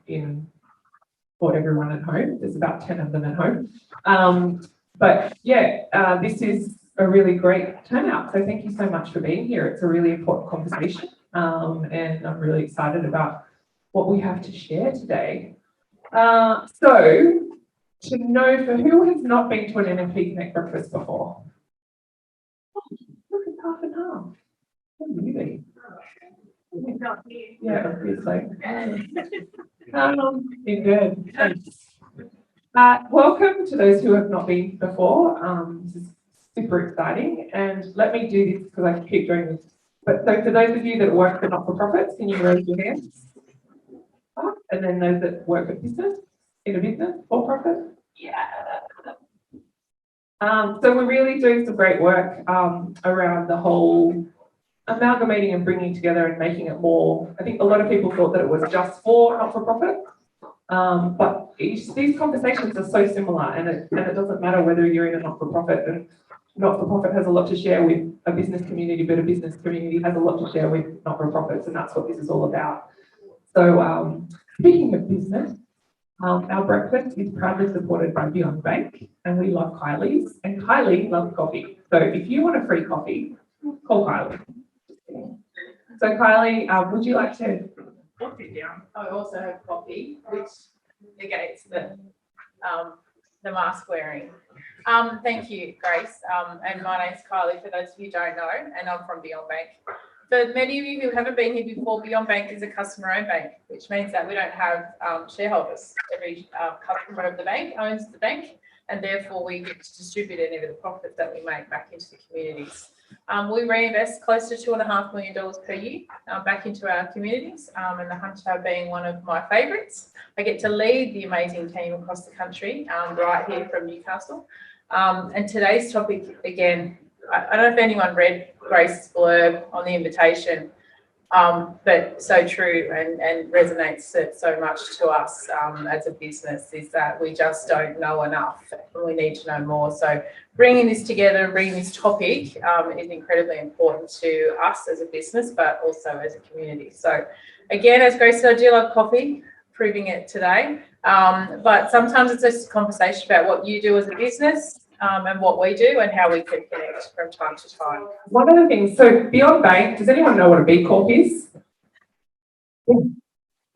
in for everyone at home. There's about 10 of them at home. But yeah, this is a really great turnout. So thank you so much for being here. It's a really important conversation, and I'm really excited about what we have to share today. So to know, for who has not been to an NFP Connect breakfast before? Oh, look, it's half and half. What have you been? Yeah, obviously. Been good. Thanks. Welcome to those who have not been before. This is super exciting, and let me do this because I keep doing this. But so for those of you that work for not-for-profits, can you raise your hands? And then those that work at business, in a business, for-profit? Yeah. So we're really doing some great work around the whole amalgamating and bringing together and making it more. I think a lot of people thought that it was just for not-for-profit, but these conversations are so similar, and it doesn't matter whether you're in a not-for-profit, and not-for-profit has a lot to share with a business community, but a business community has a lot to share with not-for-profits, and that's what this is all about. So speaking of business, our breakfast is proudly supported by Beyond Bank, and we love Kylie's, and Kylie loves coffee. So if you want a free coffee, call Kylie. So Kylie, would you like to put it down? I also have coffee, which negates the mask wearing. Thank you, Grace. And my name's Kylie, for those of you who don't know, and I'm from Beyond Bank. For many of you who haven't been here before, Beyond Bank is a customer-owned bank, which means that we don't have shareholders. Every customer of the bank owns the bank, and therefore we get to distribute any of the profit that we make back into the communities. We reinvest close to $2.5 million per year back into our communities, and the Hunter being one of my favourites. I get to lead the amazing team across the country, right here from Newcastle. And today's topic, again, I don't know if anyone read Grace's blurb on the invitation, but so true and resonates so much to us as a business, is that we just don't know enough and we need to know more. So bringing this together, bringing this topic is incredibly important to us as a business, but also as a community. So again, as Grace said, I do love coffee, proving it today. But sometimes it's just a conversation about what you do as a business, and what we do and how we can connect from time to time. One of the things, so Beyond Bank, does anyone know what a B Corp is? Yeah.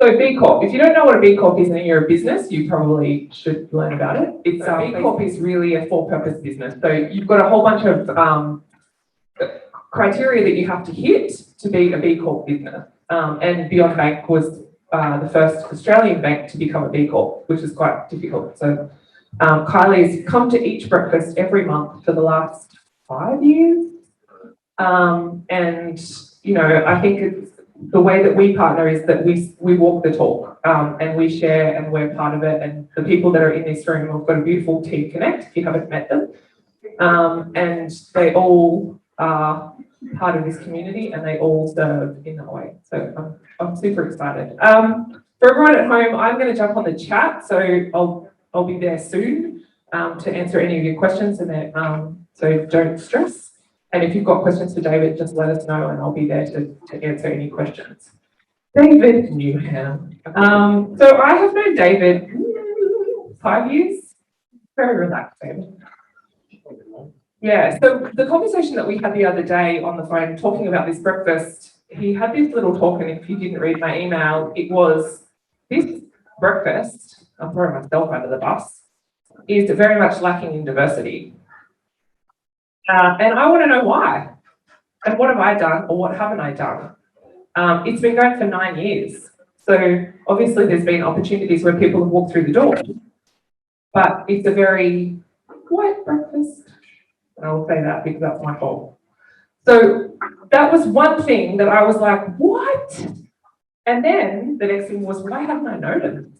So B Corp, if you don't know what a B Corp is and you're a business, you probably should learn about it. It's B Corp is really a for-purpose business. So you've got a whole bunch of criteria that you have to hit to be a B Corp business. And Beyond Bank was the first Australian bank to become a B Corp, which is quite difficult. So Kylie's come to each breakfast every month for the last 5 years. And, you know, I think it's the way that we partner is that we walk the talk, and we share, and we're part of it. And the people that are in this room have got a beautiful team connect, if you haven't met them. And they all are part of this community, and they all serve in that way. So I'm super excited. For everyone at home, I'm going to jump on the chat. So I'll be there soon to answer any of your questions, and so don't stress. And if you've got questions for David, just let us know, and I'll be there to answer any questions. David Newham. So I have known David 5 years. Very relaxed, David. Yeah. So the conversation that we had the other day on the phone, talking about this breakfast, he had this little talk, and if you didn't read my email, it was this breakfast. I'm throwing myself under the bus, is very much lacking in diversity. And I want to know why. And what have I done, or what haven't I done? It's been going for 9 years. So obviously there's been opportunities where people have walked through the door, but it's a very quiet breakfast. And I will say that because that's my fault. So that was one thing that I was like, what? And then the next thing was, why haven't I noticed?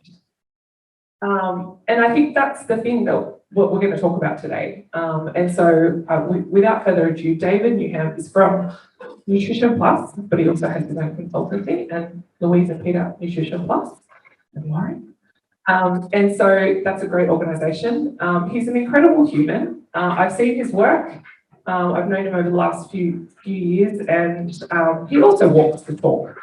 And I think that's the thing that what we're going to talk about today. And so without further ado, David Newham is from Nutrition Plus, but he also has his own consultancy, and Louise and Peter, Nutrition Plus, and Warren. And so that's a great organisation. He's an incredible human. I've seen his work. I've known him over the last few years, and he also walks the talk.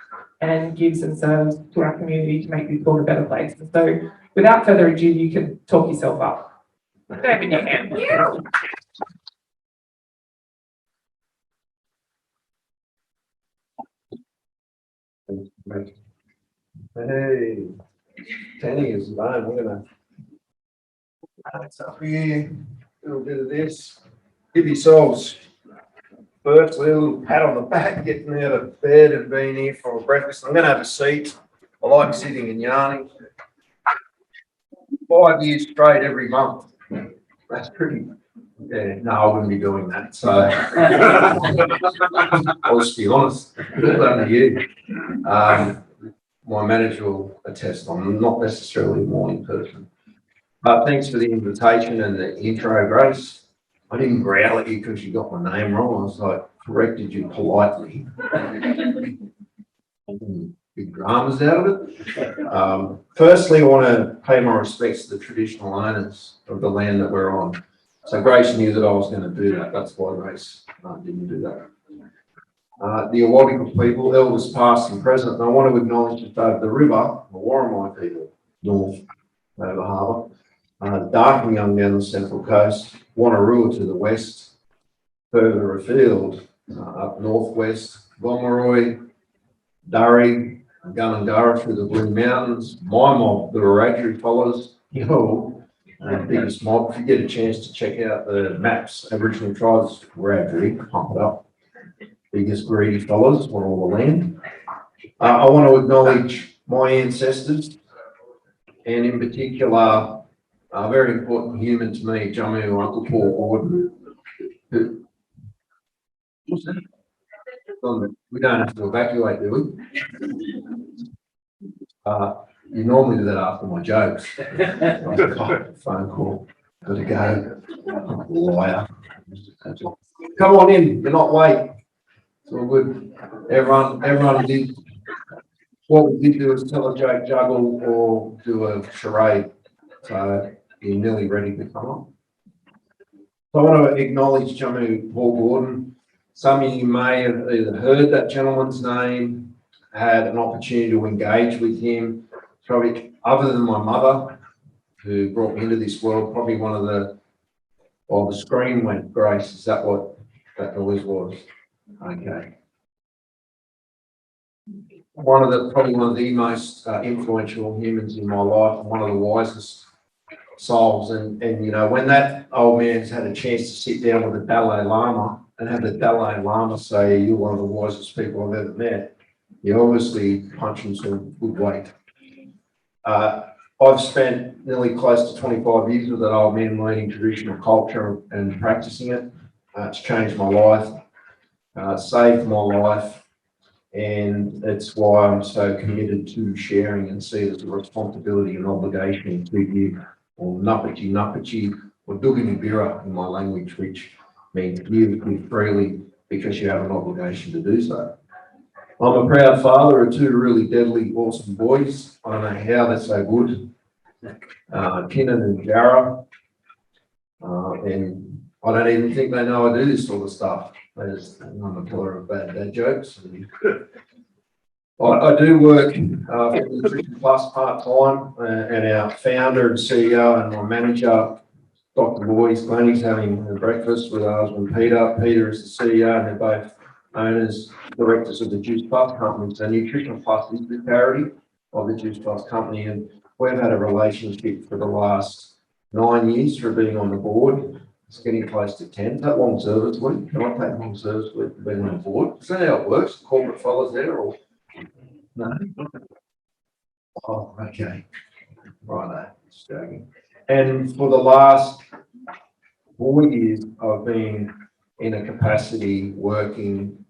and gives and serves to our community to make this world a better place. And so without further ado, you can talk yourself up. David Newham. Yeah. Hey, Tanny is done. We're gonna add up here, a little bit of this. Give yourselves firstly a little pat on the back, getting out of bed and being here for breakfast. I'm gonna have a seat. I like sitting and yarning. 5 years straight every month. That's pretty. Yeah, no, I wouldn't be doing that. So I'll just be honest. It's under you. My manager will attest. I'm not necessarily a morning person. But thanks for the invitation and the intro, Grace. I didn't growl at you because you got my name wrong. I was like, corrected you politely. Big dramas out of it. Firstly, I want to pay my respects to the traditional owners of the land that we're on. So Grace knew that I was going to do that. That's why Grace didn't do that. The Awadigal people, elders past and present, and I want to acknowledge just over the river, the Warramai people, north over the harbour, Darkinyoung down the central coast, Wanneroo to the west, further afield, up northwest, Gomeroi, Durry, Gunungurra through the Blue Mountains, my mob, the Wiradjuri followers, biggest mob. If you get a chance to check out the maps, Aboriginal tribes, Wiradjuri, pump it up. Biggest greedy fellas want all the land. I want to acknowledge my ancestors, and in particular, a very important human to me, Jamu Uncle Paul Gordon. We don't have to evacuate, do we? You normally do that after my jokes. Phone call, got to go. Liar. Come on in, you're not late. It's all good. Everyone did. What we did do is tell a joke, juggle, or do a charade. So you're nearly ready to come on. So I want to acknowledge Jamu Paul Gordon. Some of you may have either heard that gentleman's name, had an opportunity to engage with him. Probably, other than my mother, who brought me into this world, probably one of the, well, the screen went, Grace, is that what that noise was? Okay. Probably one of the most influential humans in my life, and one of the wisest souls. And you know, when that old man's had a chance to sit down with the Dalai Lama and have the Dalai Lama say, "You're one of the wisest people I've ever met," you're obviously punching some good weight. I've spent nearly close to 25 years with that old man learning traditional culture and practicing it. It's changed my life, saved my life. And it's why I'm so committed to sharing and see it as a responsibility and obligation to you, or napachi, or dugini bira in my language, which means give freely because you have an obligation to do so. I'm a proud father of two really deadly, awesome boys. I don't know how they're so good. Kinnan and Jarrah. And I don't even think they know I do this sort of stuff. I'm a killer of bad dad jokes. I do work for Nutrition Plus part-time, and our founder and CEO and my manager, Dr. Boyce Glennie's having a breakfast with our husband Peter. Peter is the CEO, and they're both owners, directors of the Juice Plus company. So Nutrition Plus is the charity of the Juice Plus company, and we've had a relationship for the last 9 years for being on the board. It's getting close to 10. That long service week. Can I take long service week for being on the board? Is that how it works? Corporate fellas there, or no? Oh, okay. Right, just joking. And for the last 4 years, I've been in a capacity working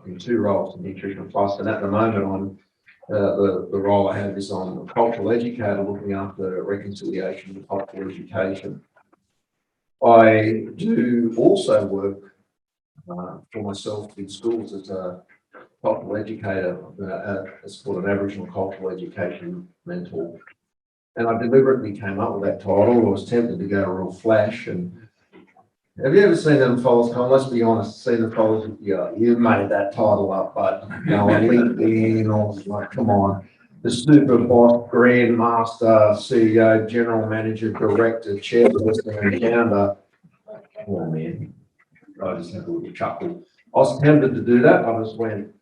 in two roles in Nutrition Plus, and at the moment, I'm the role I have is on a cultural educator, looking after reconciliation and cultural education. I do also work for myself in schools as a cultural educator. It's called an Aboriginal cultural education mentor. And I deliberately came up with that title. I was tempted to go real flash and Have you ever seen them fellas come? Let's be honest, seen the fellas, yeah, you've made that title up, but you know, on LinkedIn or like, come on. The super boss, grandmaster, CEO, general manager, director, chairperson, and founder. Oh man, I just had a little chuckle. I was tempted to do that. I just went,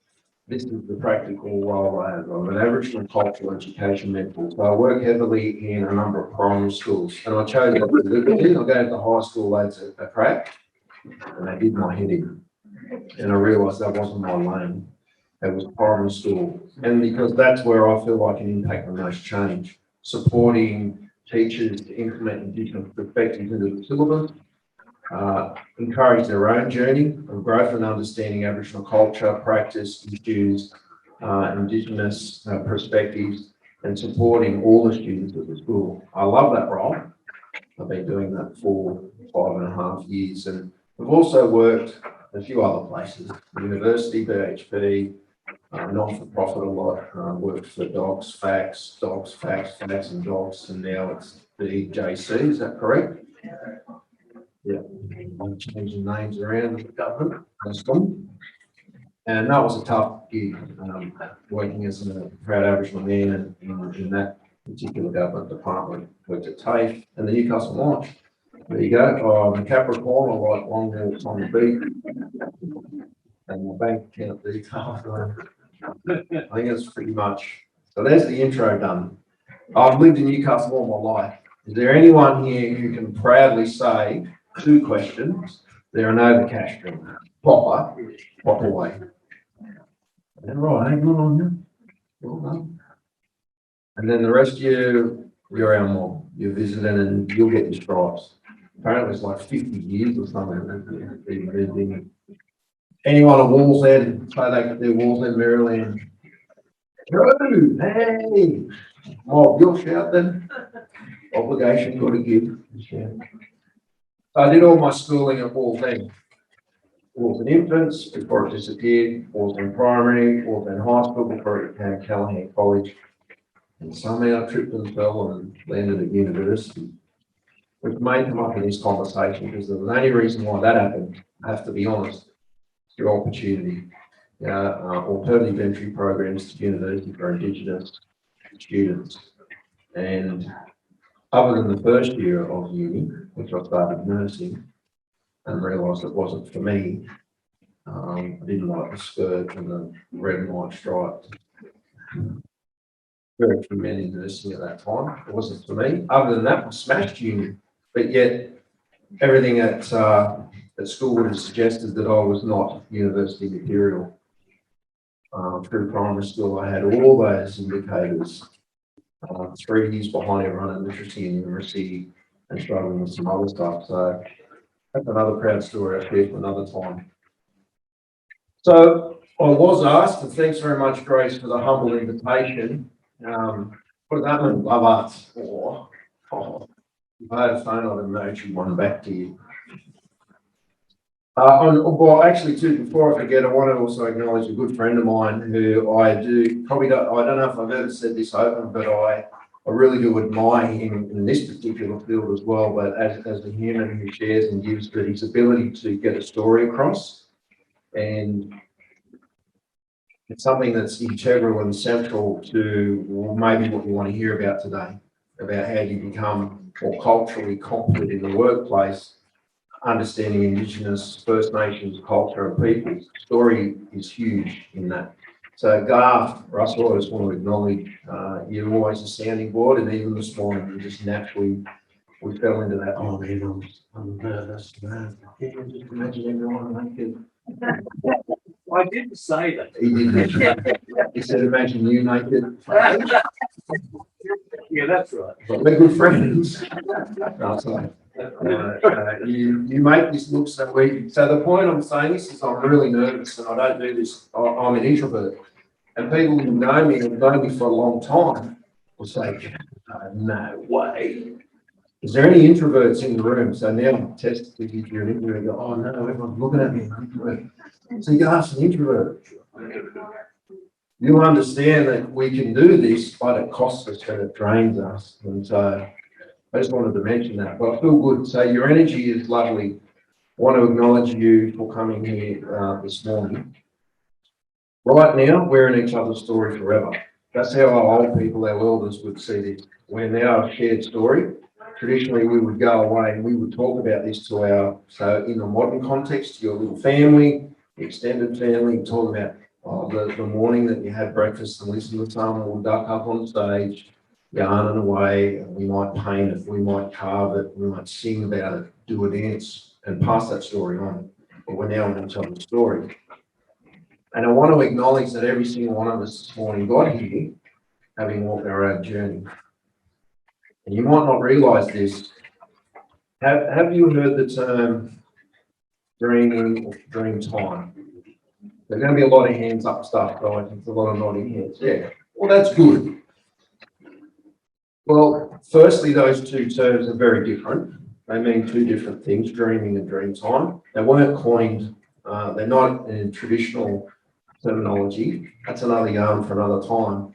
this is the practical role I have. I'm an Aboriginal cultural education mentor. So I work heavily in a number of primary schools, and I chose that deliberately. I gave the high school lads a crack, and they did my head in. And I realised that wasn't my lane. It was primary school. And because that's where I feel I can impact the most change, supporting teachers to implement Indigenous perspectives into the syllabus, encourage their own journey of growth and understanding Aboriginal culture, practice, issues, Indigenous perspectives, and supporting all the students at the school. I love that role. I've been doing that for 5.5 years, and I've also worked a few other places, university, BHP, non-for-profit a lot, worked for Dogs, Facts, and Dogs, and now it's the JC, is that correct? Yeah, I'm changing names around with the government, that's good. And that was a tough gig, working as a proud Aboriginal man in that particular government department. Worked at TAFE and the Newcastle Launch. There you go. I'm a Capricorn, I like long walks on the beach. And my bank account details. I think that's pretty much, so there's the intro done. I've lived in Newcastle all my life. Is there anyone here who can proudly say 2 questions? They're an overcash drink, proper way. Right, good on you. Well done. And then the rest of you, you're our mob. You're visiting and you'll get your stripes. Apparently it's like 50 years or something. Anyone at Wallsend, say they could do Wallsend, Maryland. True, hey, mob, you'll shout then. Obligation, got to give. I did all my schooling at Wallsend. Wallsend infants before it disappeared, Wallsend primary, Wallsend high school before it became Callaghan College. And somehow I tripped and fell and landed at university. Which may come up in this conversation because the only reason why that happened, I have to be honest, your opportunity. Alternative entry programs to university for Indigenous students. And other than the first year of uni, which I started nursing and realised it wasn't for me, I didn't like the skirt and the red and white stripes. Very few men in nursing at that time. It wasn't for me. Other than that, I smashed uni. But yet, everything at school would have suggested that I was not university material. Through primary school, I had all those indicators. 3 years behind everyone in literacy and numeracy and struggling with some other stuff. So that's another proud story I'll share for another time. So I was asked, and thanks very much, Grace, for the humble invitation. What does that mean? Love arts. If I had a phone, I'd emoji one back to you. Well, actually, too, before I forget, I want to also acknowledge a good friend of mine who I don't know if I've ever said this open, but I really do admire him in this particular field as well, but as a human who shares and gives, but his ability to get a story across. And it's something that's integral and central to maybe what we want to hear about today, about how you become more culturally competent in the workplace, understanding Indigenous, First Nations culture and people. Story is huge in that. So Garth, Russell, I just want to acknowledge you're always a sounding board, and even this morning you just naturally, we fell into that, oh man, I'm nervous, man. Can you just imagine everyone naked? I didn't say that. He didn't. He said, imagine you naked. Yeah, that's right. But we're good friends. No, sorry. You make this look so easy. So the point I'm saying this is I'm really nervous and I don't do this. I'm an introvert. And people who know me and know me for a long time will say, no way. Is there any introverts in the room? So now I'm tested if you're an introvert. Go, oh no, everyone's looking at me. I'm an introvert. So you ask an introvert. You understand that we can do this, but it costs us and it drains us. And so I just wanted to mention that. But I feel good. So your energy is lovely. want to acknowledge you for coming here this morning. Right now, we're in each other's story forever. That's how our old people, our elders would see this. We're now a shared story. Traditionally, we would go away and we would talk about this so in a modern context, your little family, extended family, talk about the morning that you had breakfast and listen to someone, we'll duck up on stage, yarning away, and we might paint it, we might carve it, we might sing about it, do a dance, and pass that story on. But we're now in each other's story. And I want to acknowledge that every single one of us this morning got here having walked our own journey. And you might not realise this. Have you heard the term dreaming or dream time? There's going to be a lot of hands up stuff, right? There's a lot of nodding heads. Yeah. Well, that's good. Well, firstly, those two terms are very different. They mean two different things, dreaming and dream time. They weren't coined, they're not in traditional terminology. That's another yarn for another time.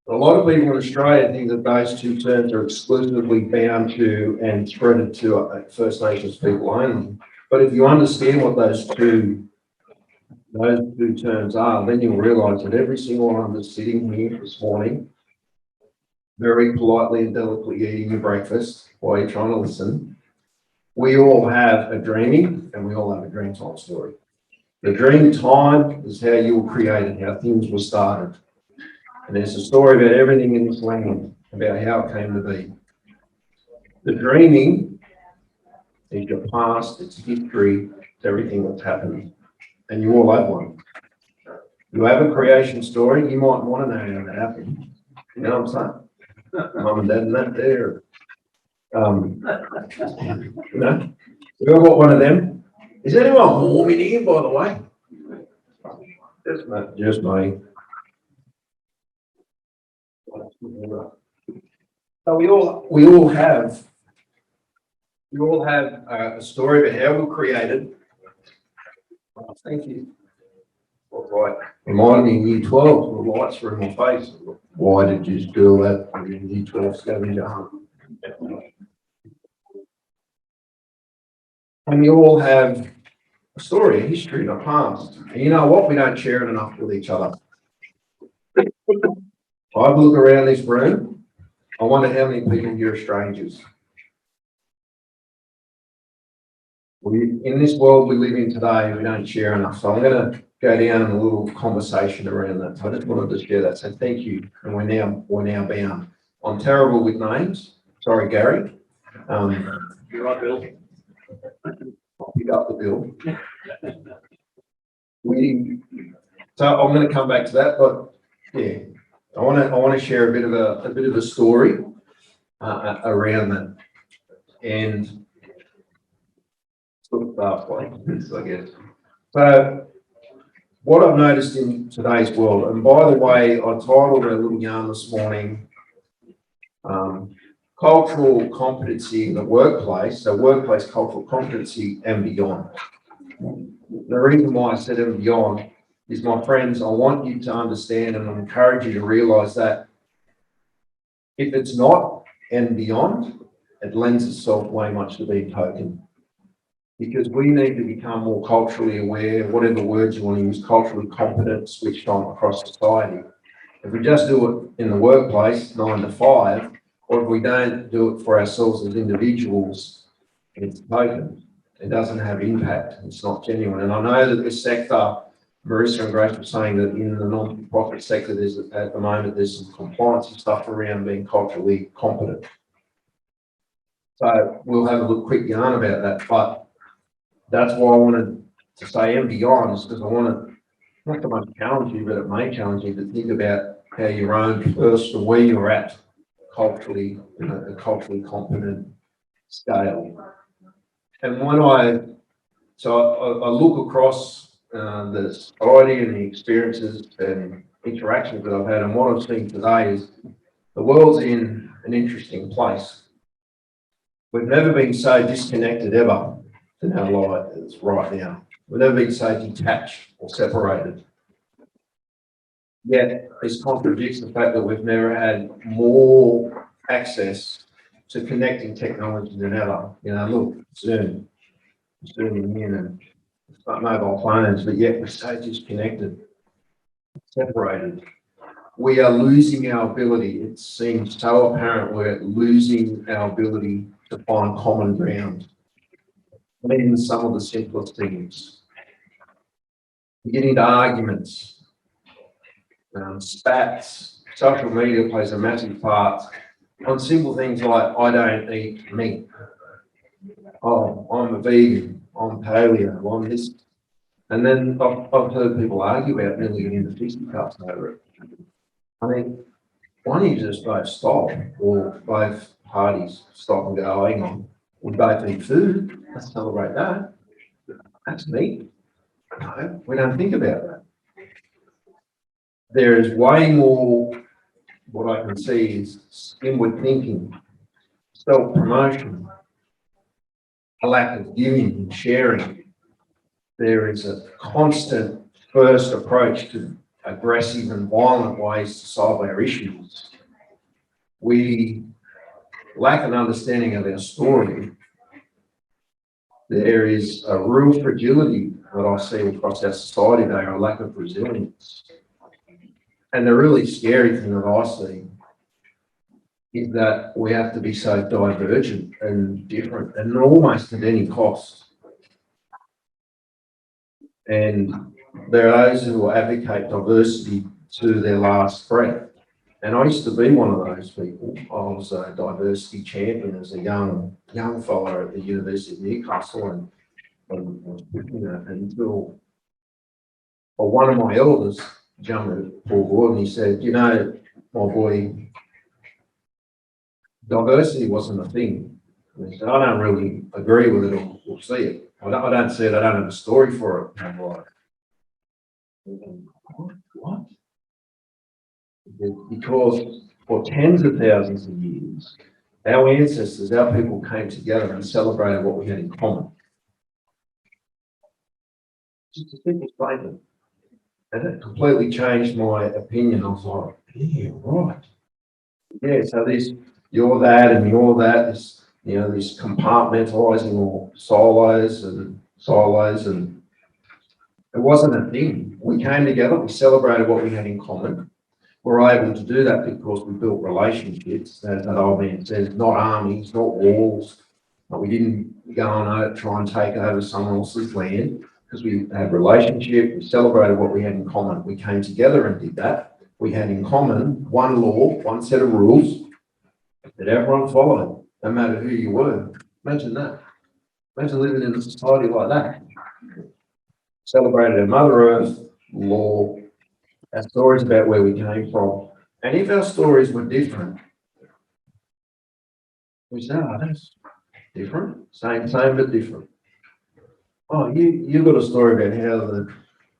A lot of people in Australia think that those two terms are exclusively bound to and threaded to First Nations people only. But if you understand what those two terms are, then you'll realise that every single one of us sitting here this morning, very politely and delicately eating your breakfast while you're trying to listen, we all have a dreaming and we all have a dream time story. The dream time is how you were created, how things were started. And there's a story about everything in this land, about how it came to be. The dreaming is your past, it's history, it's everything that's happened. And you all have one. You have a creation story, you might want to know how that happened. You know what I'm saying? Mum and dad and that there. You know, we all got one of them. Is anyone warm in here, by the way? Just me. So we all have a story about how we're created. Oh, thank you. All right. Reminded me in year 12, the lights were in my face. Why did you do that in year 12 scavenger hunt? And we all have a story, a history, a past. And you know what? We don't share it enough with each other. I've looked around this room. I wonder how many people here are strangers. In this world we live in today, we don't share enough. So I'm going to go down a little conversation around that. So I just wanted to share that. So thank you. And we're now bound. I'm terrible with names. Sorry, Gary. You're right, Bill. I'll pick up the bill. So I'm going to come back to that, but yeah, I want to share a bit of a story around that, and sort of pathways, I guess. So what I've noticed in today's world, and by the way, I titled a little yarn this morning, cultural competency in the workplace, so workplace cultural competency and beyond. The reason why I said and beyond is, my friends, I want you to understand and I encourage you to realise that if it's not and beyond, it lends itself way much to being token. Because we need to become more culturally aware, whatever words you want to use, culturally competent, switched on across society. If we just do it in the workplace, 9 to 5, or if we don't do it for ourselves as individuals, it's token. It doesn't have impact. It's not genuine. And I know that this sector, Marissa and Grace were saying that in the non-profit sector, at the moment, there's some compliance and stuff around being culturally competent. So we'll have a quick yarn about that. But that's why I wanted to say and beyond, is because I want to not so much challenge you, but it may challenge you to think about how your own personal, where you're at culturally, a culturally competent scale. And when I look across the society and the experiences and interactions that I've had, and what I've seen today is the world's in an interesting place. We've never been so disconnected ever in our lives right now. We've never been so detached or separated. Yet this contradicts the fact that we've never had more access to connecting technology than ever. You know, look, Zoom. zooming in and mobile phones, but yet we're so disconnected, separated. We are losing our ability. It seems so apparent we're losing our ability to find common ground. Even some of the simplest things. We get into arguments, spats. Social media plays a massive part on simple things like I don't eat meat. Oh, I'm a vegan. I'm paleo. I'm this. And then I've heard people argue about nearly getting into fisticuffs over it. I mean, why don't you just both stop, or both parties stop and go, hang on, we both eat food, let's celebrate that. That's neat. No, we don't think about that. There is way more, what I can see is inward thinking, self-promotion, a lack of giving and sharing. There is a constant first approach to aggressive and violent ways to solve our issues. We lack an understanding of our story. There is a real fragility that I see across our society today, a lack of resilience. And the really scary thing that I see is that we have to be so divergent and different and almost at any cost. And there are those who will advocate diversity to their last breath. And I used to be one of those people. I was a diversity champion as a young fellow at the University of Newcastle, and was pushing that until one of my elders jumped forward and he said, you know, my boy, diversity wasn't a thing. And he said, I don't really agree with it or see it. I don't see it. I don't have a story for it. And I'm like, what? Because for tens of thousands of years, our ancestors, our people came together and celebrated what we had in common. Just a simple statement. And it completely changed my opinion. I was like, yeah, right. Yeah, so this, you're that and you're that, this, you know, this compartmentalizing or silos, and it wasn't a thing. We came together, we celebrated what we had in common. We're able to do that because we built relationships, as that old man says, not armies, not walls. But we didn't go on try and take over someone else's land, because we had relationship, we celebrated what we had in common. We came together and did that. We had in common one law, one set of rules that everyone followed, no matter who you were. Imagine that. Imagine living in a society like that. Celebrated our Mother Earth, law, our stories about where we came from. And if our stories were different, we say, oh, that's different. Same, but different. Oh, you got a story about how the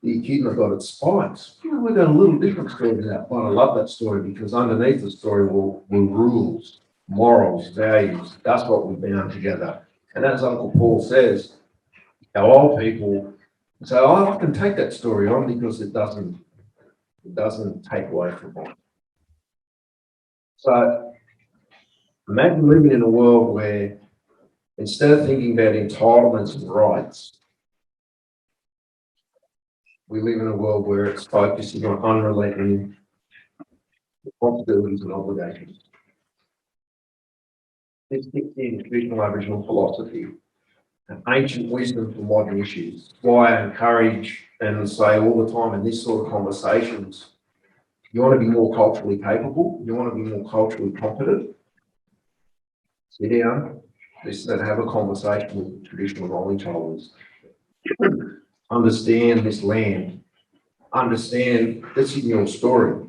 echidna got its spikes. You know, we've got a little different story to that, but I love that story because underneath the story were rules, morals, values. That's what we bound together. And as Uncle Paul says, our old people say, oh, I can take that story on because it doesn't take away from it. So imagine living in a world where instead of thinking about entitlements and rights, we live in a world where it's focusing on unrelenting responsibilities and obligations. This fits in traditional Aboriginal philosophy and ancient wisdom for modern issues. Why I encourage and say all the time in this sort of conversations, you want to be more culturally capable, you want to be more culturally competent, sit down, listen and have a conversation with traditional knowledge holders. Understand this land. Understand this is your story.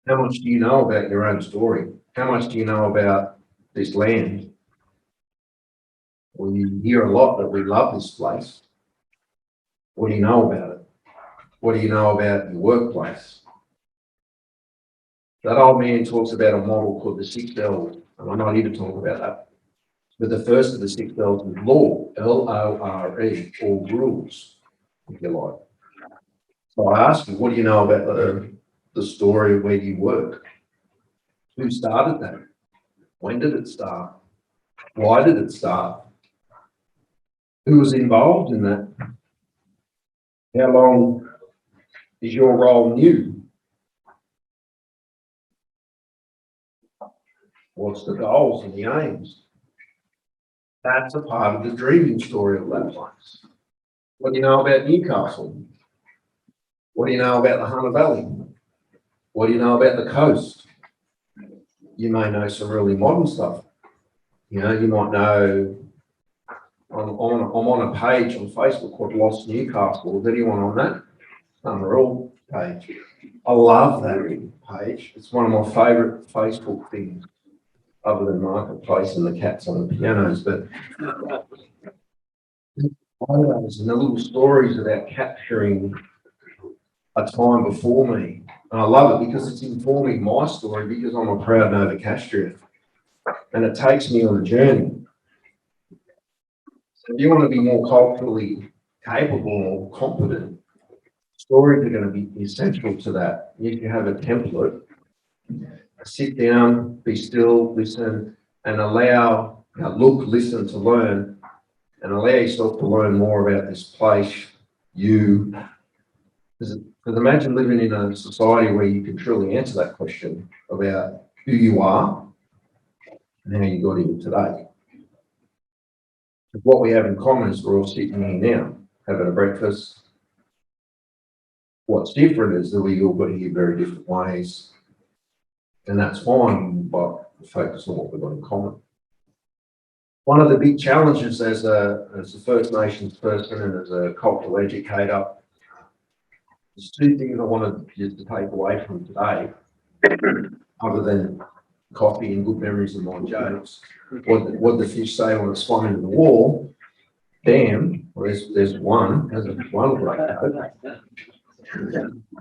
How much do you know about your own story? How much do you know about this land? Well, you hear a lot that we love this place. What do you know about it? What do you know about your workplace? That old man talks about a model called the 6 L's, and I'm not here to talk about that. But the first of the 6 L's is law, Lore, or rules, if you like. So I ask you, what do you know about the story of where you work? Who started that? When did it start? Why did it start? Who was involved in that? How long is your role new? What's the goals and the aims? That's a part of the dreaming story of that place. What do you know about Newcastle? What do you know about the Hunter Valley? What do you know about the coast? You may know some really modern stuff. You know, you might know, I'm on a page on Facebook called Lost Newcastle. Is anyone on that? Unreal page. I love that page. It's one of my favourite Facebook things, other than Marketplace and the cats on the pianos. But photos and the little stories about capturing a time before me. And I love it because it's informing my story, because I'm a proud Nova Castrian. And it takes me on a journey. So if you want to be more culturally capable or competent, stories are going to be essential to that. If you have a template, sit down, be still, listen, and allow, look, listen to learn, and allow yourself to learn more about this place, you. Because imagine living in a society where you can truly answer that question about who you are and how you got here today. What we have in common is we're all sitting here now, having a breakfast. What's different is that we all got here very different ways. And that's fine, but focus on what we've got in common. One of the big challenges as a First Nations person and as a cultural educator, there's two things I wanted you to take away from today, other than coffee and good memories of my jokes. What the fish say when it's swum into the wall? Damn, well, there's one. There's one great joke.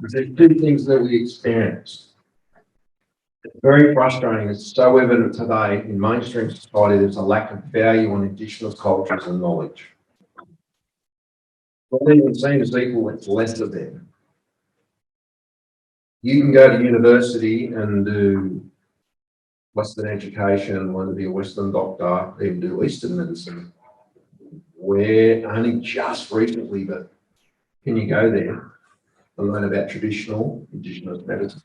There's two things that we experienced. It's very frustrating. It's so evident today in mainstream society. There's a lack of value on Indigenous cultures and knowledge. Not even seen as equal, it's less of them. You can go to university and do Western education, want to be a Western doctor, even do Eastern medicine. Where only just recently, but can you go there and learn about traditional Indigenous medicine?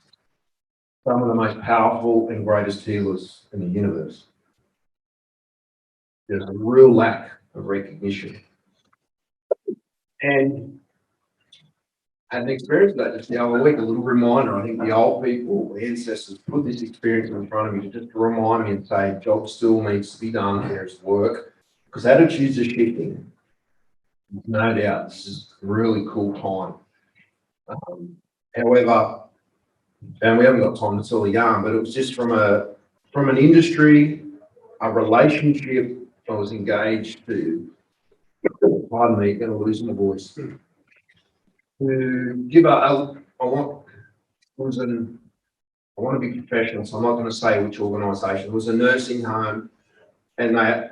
Some of the most powerful and greatest healers in the universe. There's a real lack of recognition. And I had an experience of that just the other week, a little reminder. I think the old people, the ancestors, put this experience in front of me to just remind me and say, job still needs to be done, there's work, because attitudes are shifting. No doubt, this is a really cool time. However, and we haven't got time to tell the yarn, but it was just from an industry, a relationship I was engaged to, pardon me, going to lose my voice, to give I want to be professional, so I'm not going to say which organisation. It was a nursing home, and they,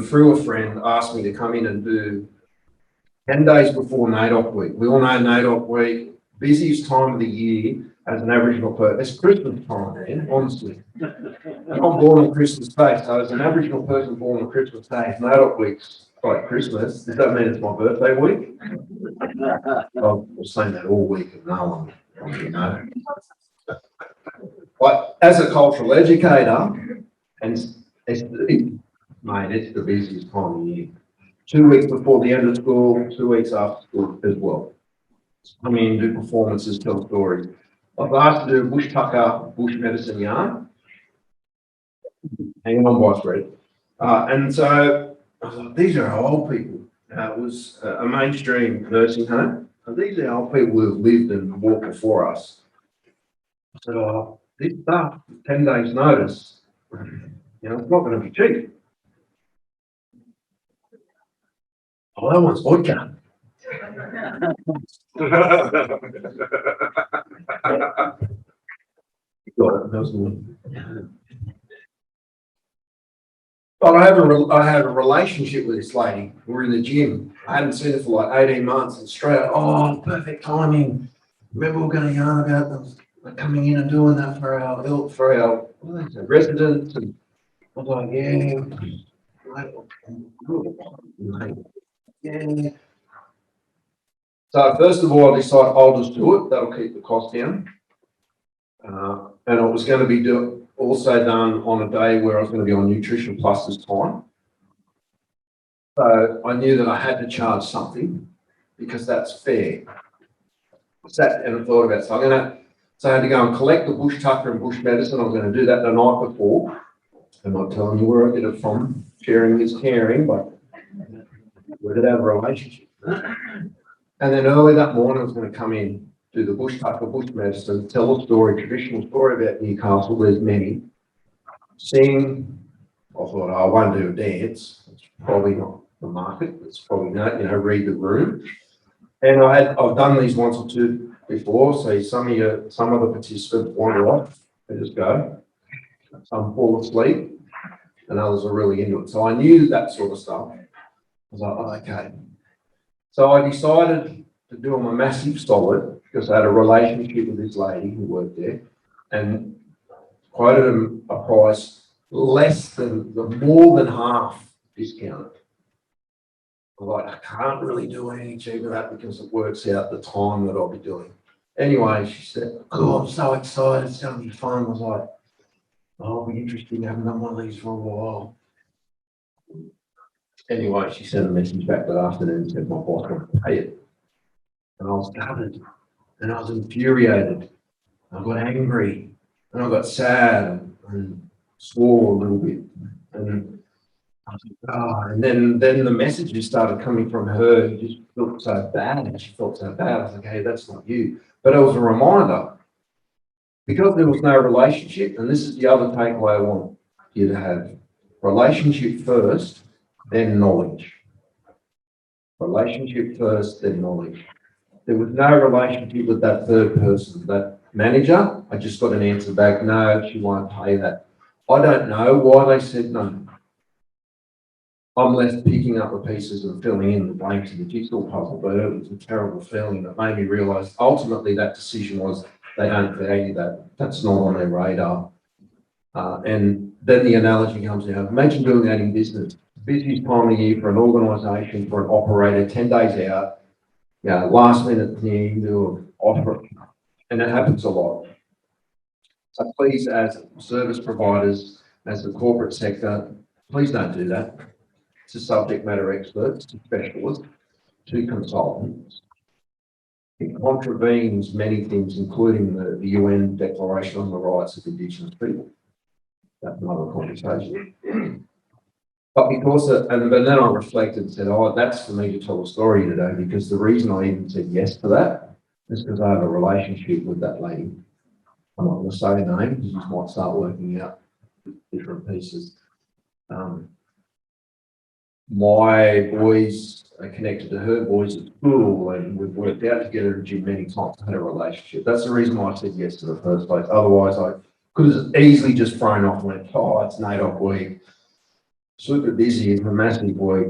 through a friend, asked me to come in and do 10 days before NAIDOC week. We all know NAIDOC week, busiest time of the year as an Aboriginal person. It's Christmas time, man, honestly. I'm born on Christmas Day, so as an Aboriginal person born on Christmas Day, NAIDOC week's like Christmas. Does that mean it's my birthday week? I was saying that all week and no one, you know. But as a cultural educator, and it's the busiest time of the year. 2 weeks before the end of school, 2 weeks after school as well. Come in, do performances, tell stories. I was asked to do bush tucker, bush medicine yarn. Hang on, boss, Red. And so I was like, these are old people. It was a mainstream nursing home. And these are old people who have lived and walked before us. I said, oh, this stuff, 10 days notice, you know, it's not going to be cheap. Oh, that one's vodka. But I have a relationship with this lady. We're in the gym. I hadn't seen her for like 18 months, and straight up, oh, perfect timing. Remember we were going to yarn about them coming in and doing that for our residents. And I was like, yeah. Yeah. So first of all, I decided I'll just do it. That'll keep the cost down. And it was going to be also done on a day where I was going to be on Nutrition Plus this time. So I knew that I had to charge something because that's fair. Sat and thought about it. So I had to go and collect the bush tucker and bush medicine. I was going to do that the night before. I'm not telling you where I get it from. Sharing is caring, but we did have a relationship. And then early that morning, I was going to come in, do the bush tucker, bush medicine, tell a story, traditional story about Newcastle. There's many. Sing. I thought, oh, I won't do a dance. It's probably not the market. It's probably not, read the room. And I've done these once or two before. So some of the participants wander off. They just go. Some fall asleep, and others are really into it. So I knew that sort of stuff. I was like, oh, okay. So I decided to do them a massive solid because I had a relationship with this lady who worked there, and quoted them a price more than half discounted. I'm like, I can't really do anything cheaper than that because it works out the time that I'll be doing. Anyway, she said, oh, I'm so excited. It's going to be fun. I was like, oh, it'll be interesting. I haven't done one of these for a while. Anyway, she sent a message back that afternoon and said, my boss won't pay it. And I was gutted and I was infuriated. I got angry and I got sad and swore a little bit. And I was like, oh, and then the messages started coming from her who just felt so bad, and she felt so bad. I was like, hey, that's not you. But it was a reminder, because there was no relationship, and this is the other takeaway I want you to have. Relationship first, then knowledge. Relationship first, then knowledge. There was no relationship with that third person, that manager. I just got an answer back, no, she won't pay that. I don't know why they said no. I'm left picking up the pieces and filling in the blanks of the jigsaw puzzle, but it was a terrible feeling that made me realise ultimately that decision was they don't value that. That's not on their radar. And then the analogy comes out. Imagine doing that in business. Busiest time of the year for an organisation, for an operator, 10 days out, last minute thing, do an offer, and it happens a lot. So please, as service providers, as the corporate sector, please don't do that to subject matter experts, to specialists, to consultants. It contravenes many things, including the UN Declaration on the Rights of Indigenous People. That's another conversation. But then I reflected and said, oh, that's for me to tell a story today, because the reason I even said yes to that is because I have a relationship with that lady. I'm not going to say her name because you might start working out different pieces. My boys are connected to her boys at school, and we've worked out together in gym many times. I had a relationship. That's the reason why I said yes to the first place. Otherwise, I could have easily just thrown off and went, oh, it's NAIDOC week. Super busy, it's a massive week.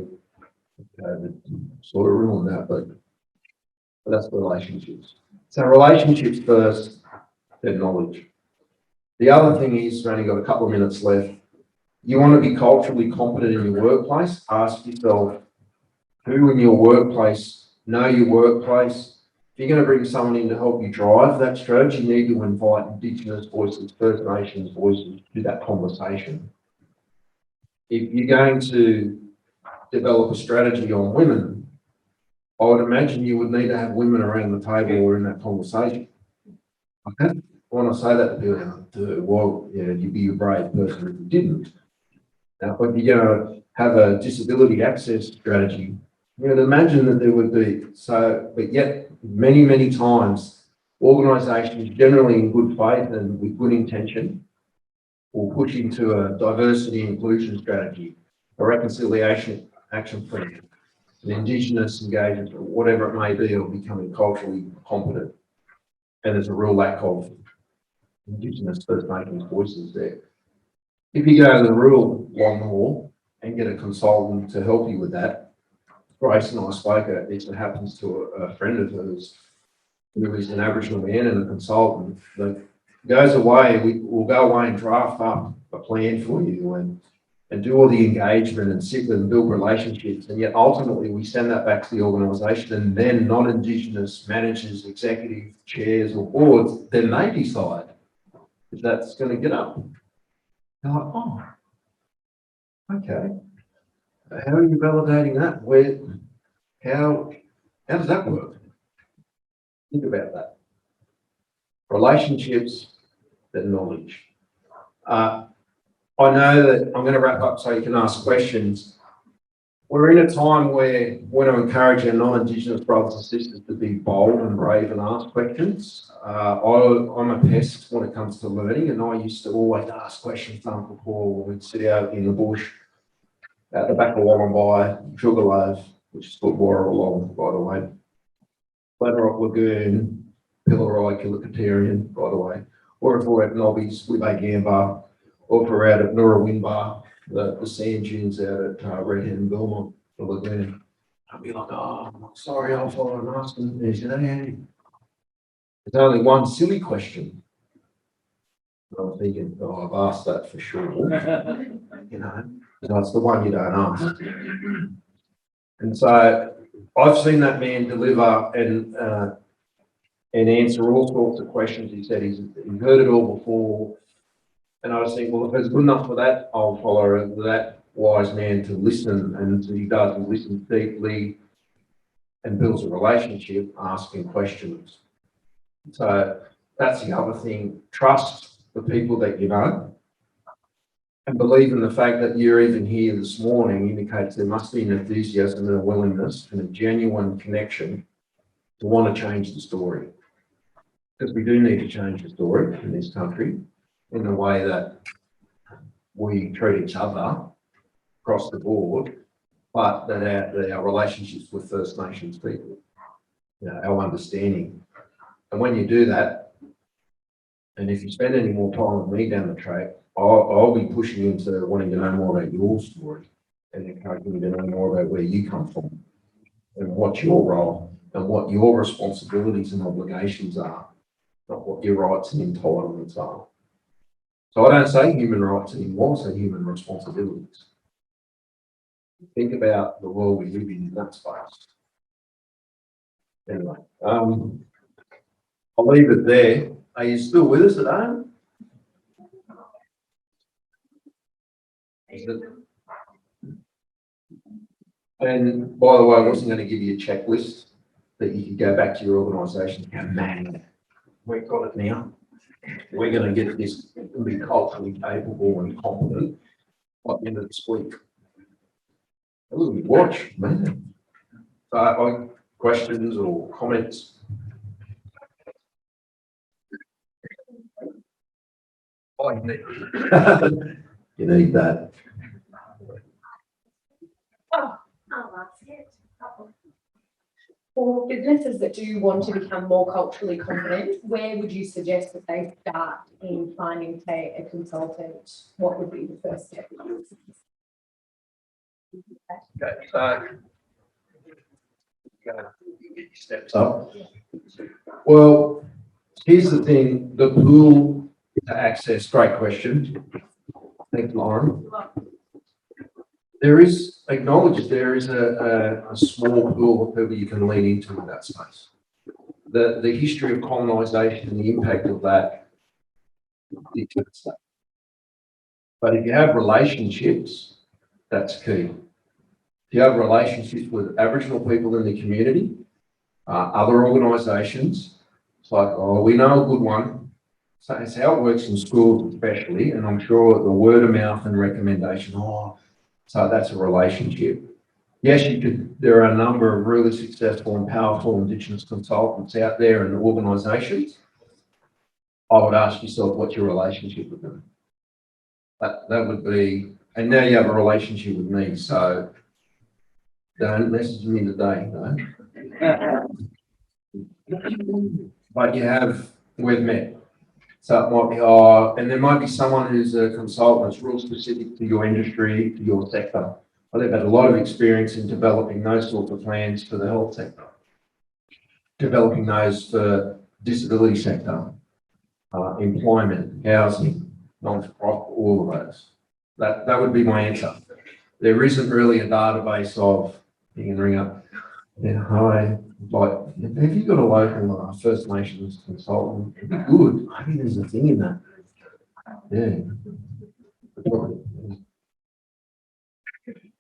Sort of ruined that, but that's relationships. So relationships first, then knowledge. The other thing is, we've only got a couple of minutes left. You want to be culturally competent in your workplace? Ask yourself, who in your workplace know your workplace? If you're going to bring someone in to help you drive that strategy, you need to invite Indigenous voices, First Nations voices to that conversation. If you're going to develop a strategy on women, I would imagine you would need to have women around the table or in that conversation. Okay? When I say that to people, well, you'd be a brave person if you didn't. Now, if you're going to have a disability access strategy, you would imagine that there would be, but yet many, many times, organisations generally in good faith and with good intention will push into a diversity inclusion strategy, a reconciliation action plan, an Indigenous engagement, or whatever it may be, or becoming culturally competent. And there's a real lack of Indigenous First Nations voices there. If you go to the rural long haul and get a consultant to help you with that, Grace and I spoke about this. It happens to a friend of hers who is an Aboriginal man and a consultant that goes away. We'll go away and draft up a plan for you, and and do all the engagement and sit and build relationships. And yet ultimately we send that back to the organisation, and then non-Indigenous managers, executive chairs or boards, then they decide if that's going to get up. They're like, oh, okay. How are you validating that? How does that work? Think about that. Relationships, then knowledge. I know that I'm going to wrap up so you can ask questions. We're in a time where we want to encourage our non-Indigenous brothers and sisters to be bold and brave and ask questions. I'm a pest when it comes to learning, and I used to always ask questions to Uncle Paul when we'd sit out in the bush at the back of Wollongong, Sugarloaf, which is called Warrawong, by the way, Glenrock Lagoon, Pillarai, Killicatarian, by the way, or if we're at Nobby's with a Ngemba, or if we're out at Nurawinba, the sand dunes out at Redhead and Belmont, the lagoon. I'd be like, oh, I'm sorry, I'll follow and ask them. They said, hey, there's only one silly question. And I'm thinking, oh, I've asked that for sure. You know, that's the one you don't ask. And so I've seen that man deliver and answer all sorts of questions. He said he's heard it all before. And I was thinking, well, if it's good enough for that, I'll follow that wise man to listen. And so he does, he listens deeply and builds a relationship, asking questions. So that's the other thing. Trust the people that you know, and believe in the fact that you're even here this morning indicates there must be an enthusiasm and a willingness and a genuine connection to want to change the story. Because we do need to change the story in this country in the way that we treat each other across the board, but that our relationships with First Nations people, you know, our understanding. And when you do that, and if you spend any more time with me down the track, I'll be pushing into wanting to know more about your story and encouraging you to know more about where you come from and what's your role and what your responsibilities and obligations are, not what your rights and entitlements are. So I don't say human rights anymore, I say human responsibilities. Think about the world we live in that space. Anyway, I'll leave it there. Are you still with us at home? And by the way, I wasn't going to give you a checklist that you could go back to your organisation and go, man, we've got it now. We're going to get this and be culturally capable and competent by the end of this week. A little bit watch, man. Questions or comments? Oh, you need, you need that. For businesses that do want to become more culturally competent, where would you suggest that they start in finding, say, a consultant? What would be the first step? Okay, so get your steps up. Well, here's the thing, the pool to access, great question. Thanks, Lauren. There is, acknowledged there is a small pool of people you can lean into in that space. The history of colonisation and the impact of that dictates that. But if you have relationships, that's key. If you have relationships with Aboriginal people in the community, other organisations, it's like, oh, we know a good one. So it's how it works in schools especially, and I'm sure the word of mouth and recommendation, so that's a relationship. Yes, there are a number of really successful and powerful Indigenous consultants out there and organisations. I would ask yourself, what's your relationship with them? That would be, and now you have a relationship with me, so don't message me today, no. But we've met. So it might be, and there might be someone who's a consultant that's real specific to your industry, to your sector. They've had a lot of experience in developing those sorts of plans for the health sector, developing those for disability sector, employment, housing, non-for-profit, all of those. That would be my answer. There isn't really a database of, you can ring up, yeah, hi, like, have you got a local First Nations consultant? It'd be good. Maybe there's a thing in that. Yeah.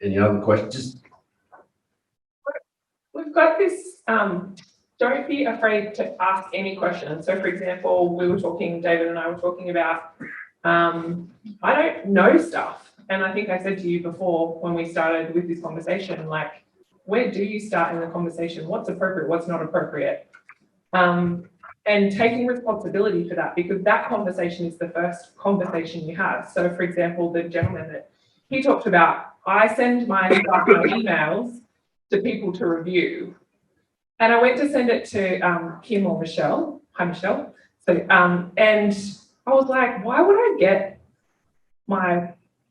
Any other questions? We've got this, don't be afraid to ask any questions. So for example, David and I were talking about, I don't know stuff. And I think I said to you before when we started with this conversation, like, where do you start in the conversation? What's appropriate? What's not appropriate? And taking responsibility for that, because that conversation is the first conversation you have. So for example, the gentleman that he talked about, I send my emails to people to review. And I went to send it to Kim or Michelle. Hi, Michelle. So, and I was like, why would I get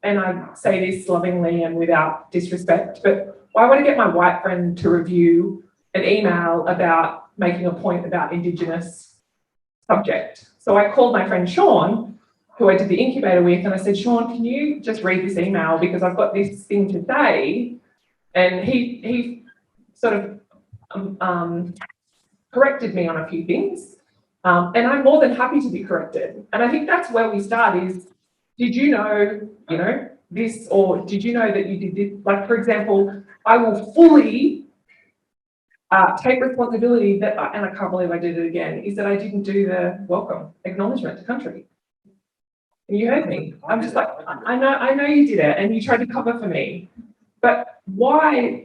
and I say this lovingly and without disrespect, but why would I get my white friend to review an email about making a point about Indigenous subject? So I called my friend Sean, who I did the incubator with, and I said, Sean, can you just read this email because I've got this thing to say? And he sort of corrected me on a few things, and I'm more than happy to be corrected. And I think that's where we start is, did you know, this, or did you know that you did this? Like, for example, I will fully take responsibility that, and I can't believe I did it again, is that I didn't do the welcome acknowledgement to country. And you heard me. I'm just like, I know you did it, and you tried to cover for me. But why,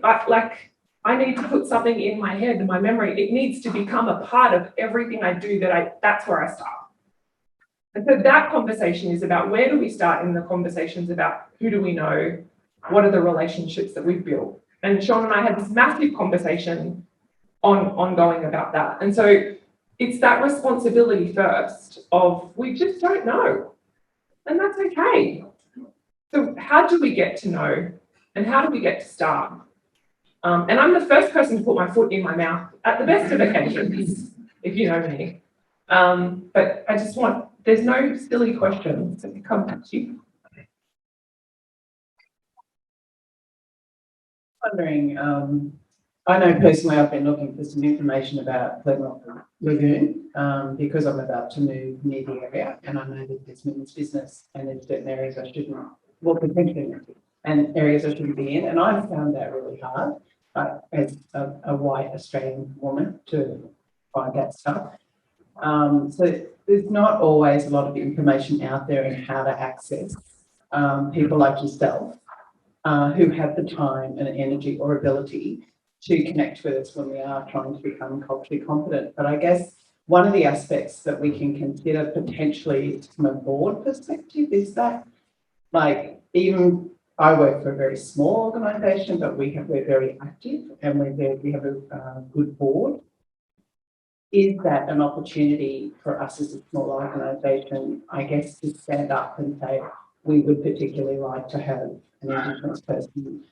I need to put something in my head, in my memory. It needs to become a part of everything I do that's where I start. And so that conversation is about, where do we start in the conversations about who do we know? What are the relationships that we've built? And Sean and I had this massive conversation ongoing about that. And so it's that responsibility first of, we just don't know. And that's okay. So how do we get to know? And how do we get to start? And I'm the first person to put my foot in my mouth at the best of occasions, if you know me. But I just there's no silly questions that come at you. Wondering, I know personally I've been looking for some information about Glenrock Lagoon because I'm about to move near the area, and I know that there's women's business and there's certain areas I shouldn't, well, potentially, and areas I shouldn't be in, and I found that really hard as a white Australian woman to find that stuff. So there's not always a lot of information out there in how to access people like yourself who have the time and energy or ability to connect with us when we are trying to become culturally competent. But I guess one of the aspects that we can consider potentially from a board perspective is that, like, even I work for a very small organisation, but we're very active and we have a good board. Is that an opportunity for us as a small organisation, I guess, to stand up and say, we would particularly like to have an Indigenous person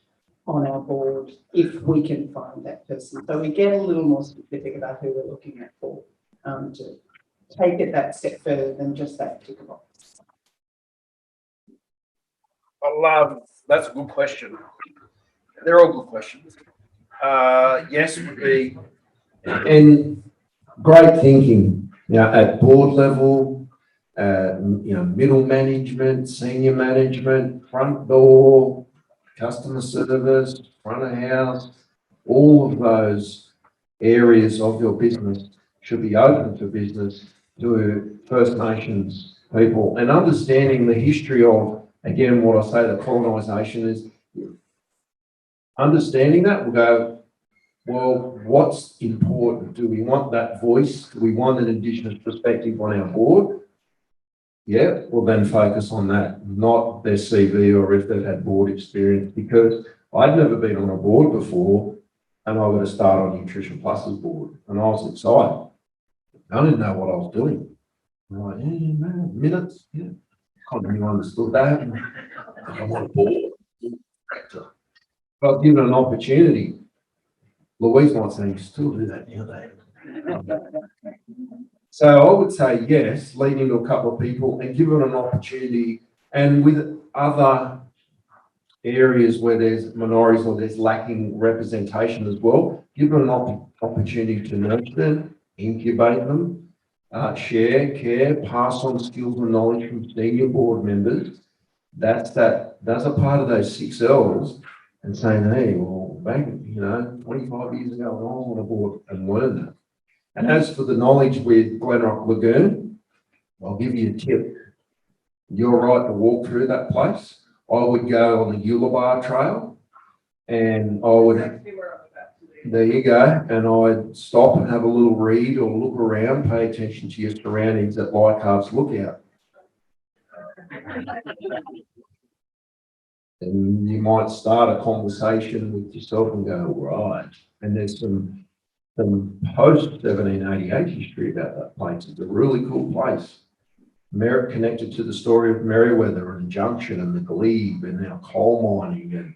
on our board if we can find that person. So we get a little more specific about who we're looking at for, to take it that step further than just that tick box. That's a good question. They're all good questions. Yes, would be. And great thinking, at board level, middle management, senior management, front door, customer service, front of house, all of those areas of your business should be open for business to First Nations people, and understanding the history of, again, what I say, the colonisation is, understanding that, we'll go, well, what's important? Do we want that voice? Do we want an Indigenous perspective on our board? Yeah, well then focus on that, not their CV or if they've had board experience, because I'd never been on a board before and I got to start on Nutrition Plus's board and I was excited. I didn't know what I was doing. I'm like, yeah, man, minutes, yeah. Kind of really understood that. I'm on a board. But given an opportunity, Louise might say, you still do that now, So I would say yes, lead into a couple of people and give them an opportunity And with other areas where there's minorities or there's lacking representation as well, give them an opportunity to nurture them, incubate them, share, care, pass on skills and knowledge from senior board members. That's a part of those 6 L's, and saying, hey, well, back, 25 years ago, I was on a board and learned that. And as for the knowledge with Glenrock Lagoon, I'll give you a tip. You're right to walk through that place. I would go on the Ullabar Trail, and I would, there you go, and I'd stop and have a little read or look around, pay attention to your surroundings at Leichhardt's Lookout. And you might start a conversation with yourself and go, right. And there's some post 1788 history about that place. It's a really cool place. Connected to the story of Merewether and Junction and the Glebe and now coal mining. And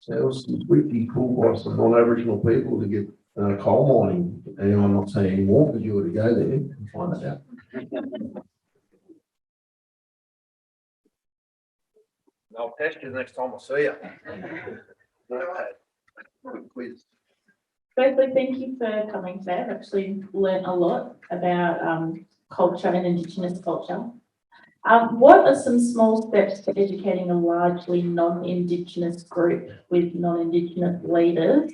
so it was pretty cool by some non-Aboriginal people to get coal mining. And I'm not saying anymore because you ought to go there and find that out. I'll test you next time I see you. Quiz. Firstly, thank you for coming today. I've actually learned a lot about culture and Indigenous culture. What are some small steps to educating a largely non-Indigenous group with non-Indigenous leaders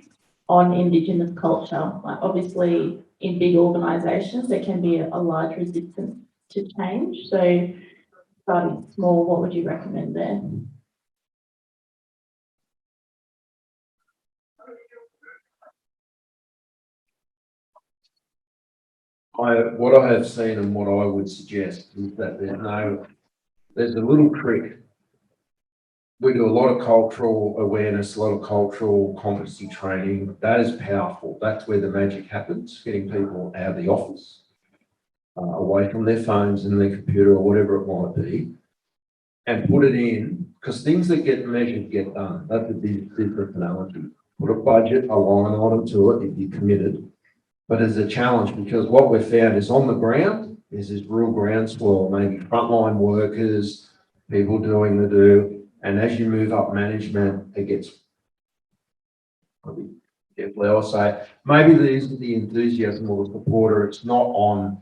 on Indigenous culture? Like obviously, in big organisations, there can be a large resistance to change. So, starting small, what would you recommend there? What I have seen and what I would suggest is that there's a little trick. We do a lot of cultural awareness, a lot of cultural competency training. That is powerful. That's where the magic happens, getting people out of the office, away from their phones and their computer or whatever it might be, and put it in, because things that get measured get done. That's a different analogy. Put a budget, a line item to it if you're committed. But it's a challenge because what we've found is on the ground is this real groundswell, maybe frontline workers, people doing the do. And as you move up management, it gets, carefully I'll say, maybe there isn't the enthusiasm or the support, or it's not on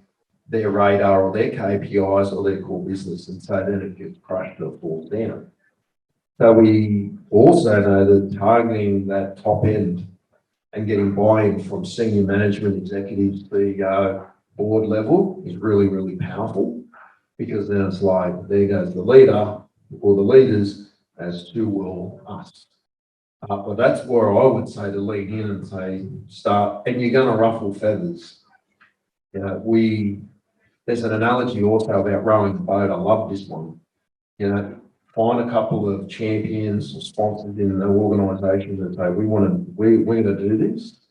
their radar or their KPIs or their core business. And so then it gets crushed or falls down. So we also know that targeting that top end and getting buy-in from senior management, executives, CEO, board level is really, really powerful, because then it's like, there goes the leader or the leaders, as to will us. But that's where I would say to lean in and say, start, and you're going to ruffle feathers. There's an analogy also about rowing a boat. I love this one. Find a couple of champions or sponsors in the organisation that say, we're going to do this.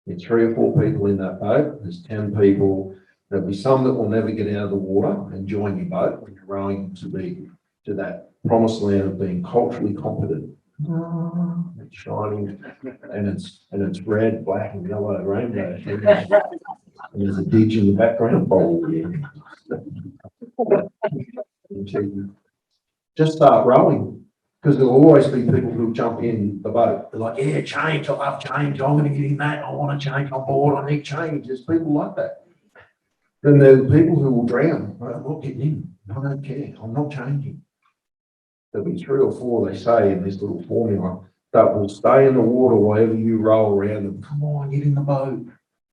There's 3 or 4 people in that boat. There's 10 people. There'll be some that will never get out of the water and join your boat when you're rowing to that promised land of being culturally competent. It's shining, and it's red, black, and yellow rainbow. And there's a ditch in the background. Just start rowing, because there'll always be people who jump in the boat. They're like, yeah, change, I love change, I'm going to get in that, I want to change, I'm bored, I need change. There's people like that. Then there are people who will drown. I'm not getting in, I don't care, I'm not changing. There'll be 3 or 4, they say, in this little formula, that will stay in the water wherever you roll around them. Come on, get in the boat.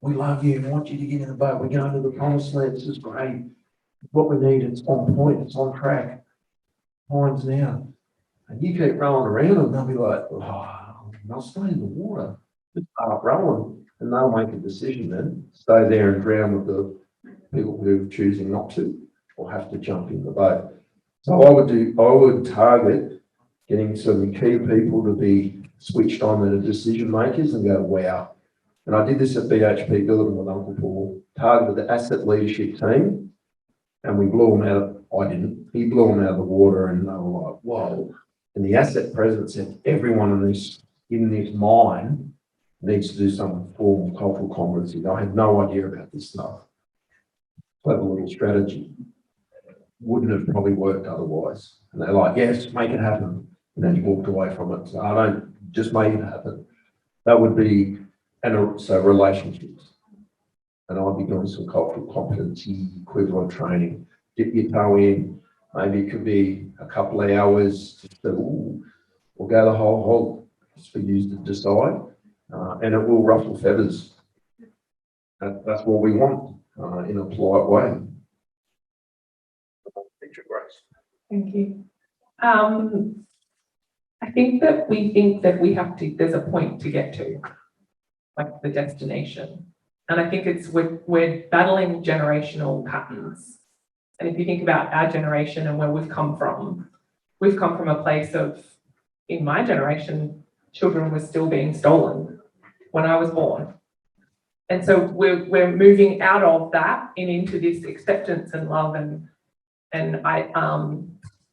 We love you, we want you to get in the boat. We're going to the promised land, this is great. What we need, it's on point, it's on track. Time's now. And you keep rolling around and they'll be like, oh, they'll stay in the water. Just start rolling, and they'll make a decision then, stay there and drown with the people who are choosing not to or have to jump in the boat. So I would target getting some key people to be switched on that are decision makers and go, wow. And I did this at BHP Billiton with Uncle Paul, targeted the asset leadership team, and we blew them out. I didn't. He blew them out of the water, and they were like, whoa. And the asset president said, everyone in this mine needs to do some form of cultural competency. I had no idea about this stuff. Clever little strategy. wouldn't have probably worked otherwise. And they're like, yes, make it happen. And then you walked away from it. So I don't just make it happen. That would be, and so relationships. And I'd be doing some cultural competency equivalent training. Dip your toe in. Maybe it could be a couple of hours, just to, or go the whole hog, just for you to decide. And it will ruffle feathers. That's what we want in a polite way. Thank you, Grace. Thank you. I think that we have to, there's a point to get to, like the destination. And I think it's, we're battling generational patterns. And if you think about our generation and where we've come from a place of, in my generation, children were still being stolen when I was born. And so we're moving out of that and into this acceptance and love and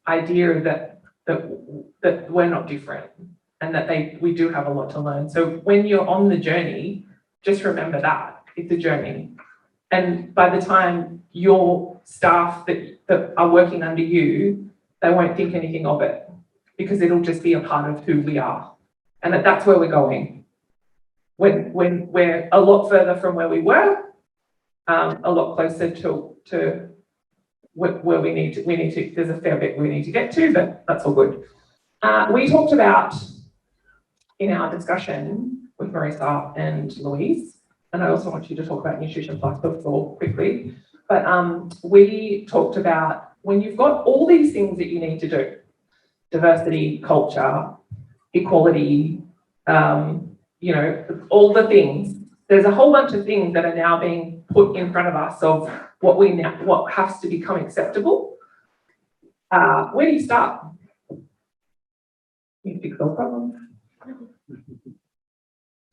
idea that we're not different and that we do have a lot to learn. So when you're on the journey, just remember that it's a journey. And by the time your staff that are working under you, they won't think anything of it because it'll just be a part of who we are. And that's where we're going. When we're a lot further from where we were, a lot closer to where we need to, there's a fair bit we need to get to, but that's all good. We talked about in our discussion with Marisa and Louise, and I also want you to talk about Nutrition Plus before quickly, but we talked about when you've got all these things that you need to do, diversity, culture, equality, all the things, there's a whole bunch of things that are now being put in front of us of what has to become acceptable. Where do you start? You fix all problems.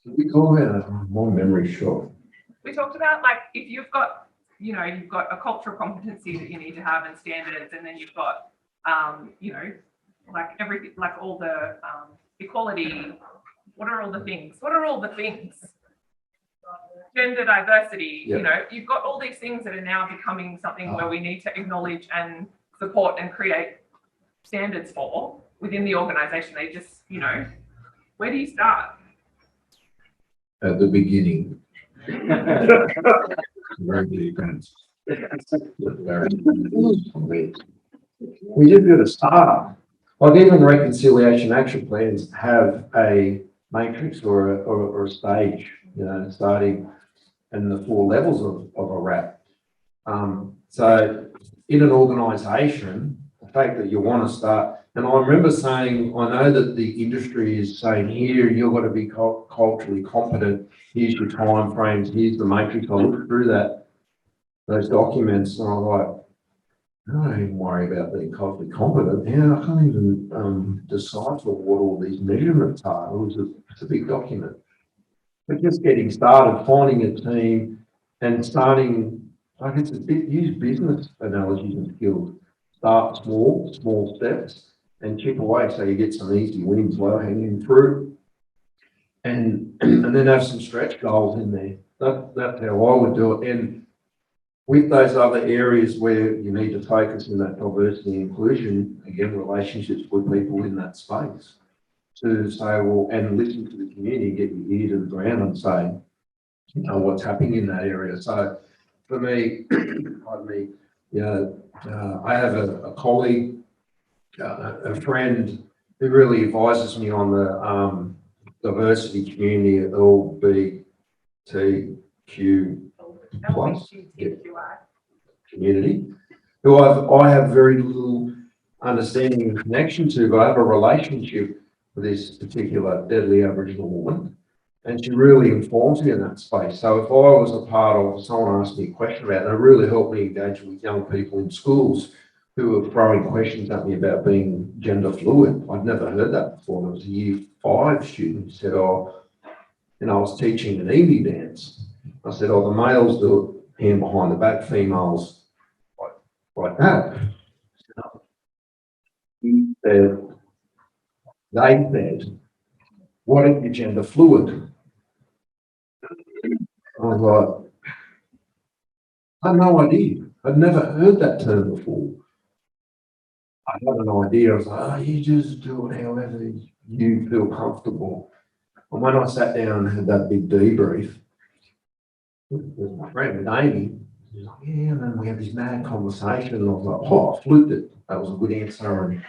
We call it a more memory short. We talked about like if you've got a cultural competency that you need to have and standards, and then you've got like everything, like all the equality. What are all the things? What are all the things? Gender diversity, Yep. You've got all these things that are now becoming something where we need to acknowledge and support and create standards for within the organisation. They just, where do you start? At the beginning. Very deep. We just got to start. Like even reconciliation action plans have a matrix or a stage, starting and the 4 levels of a RAP. So in an organisation, the fact that you want to start, and I remember saying, I know that the industry is saying here, you've got to be culturally competent, here's your time frames, here's the matrix. I looked through those documents and I was like, I don't even worry about being culturally competent. I can't even decipher what all these measurements are. It's a big document. But just getting started, finding a team and starting, like it's a bit, use business analogies and skills. Start small steps and chip away so you get some easy wins, low hanging fruit. And then have some stretch goals in there. That's how I would do it. And with those other areas where you need to focus in that diversity and inclusion, again, relationships with people in that space, to say, well, and listen to the community, get your ear to the ground and say, what's happening in that area. So for me, pardon me, I have a colleague, a friend who really advises me on the diversity community at LGBTQ plus community, who I have very little understanding and connection to, but I have a relationship with this particular deadly Aboriginal woman, and she really informs me in that space. So if I was a part of, someone asked me a question about it, it really helped me engage with young people in schools who were throwing questions at me about being gender fluid. I'd never heard that before. There was a year 5 student who said, I was teaching an Evie dance. I said, the males do it hand behind the back, females like that. They said, what if you're gender fluid? I was like, I had no idea. I'd never heard that term before. I had an idea. I was like, oh, you just do it however you feel comfortable. And when I sat down and had that big debrief with my friend, with Amy, she's like, yeah, and then we had this mad conversation, and I was like, oh, I flipped it. That was a good answer. And,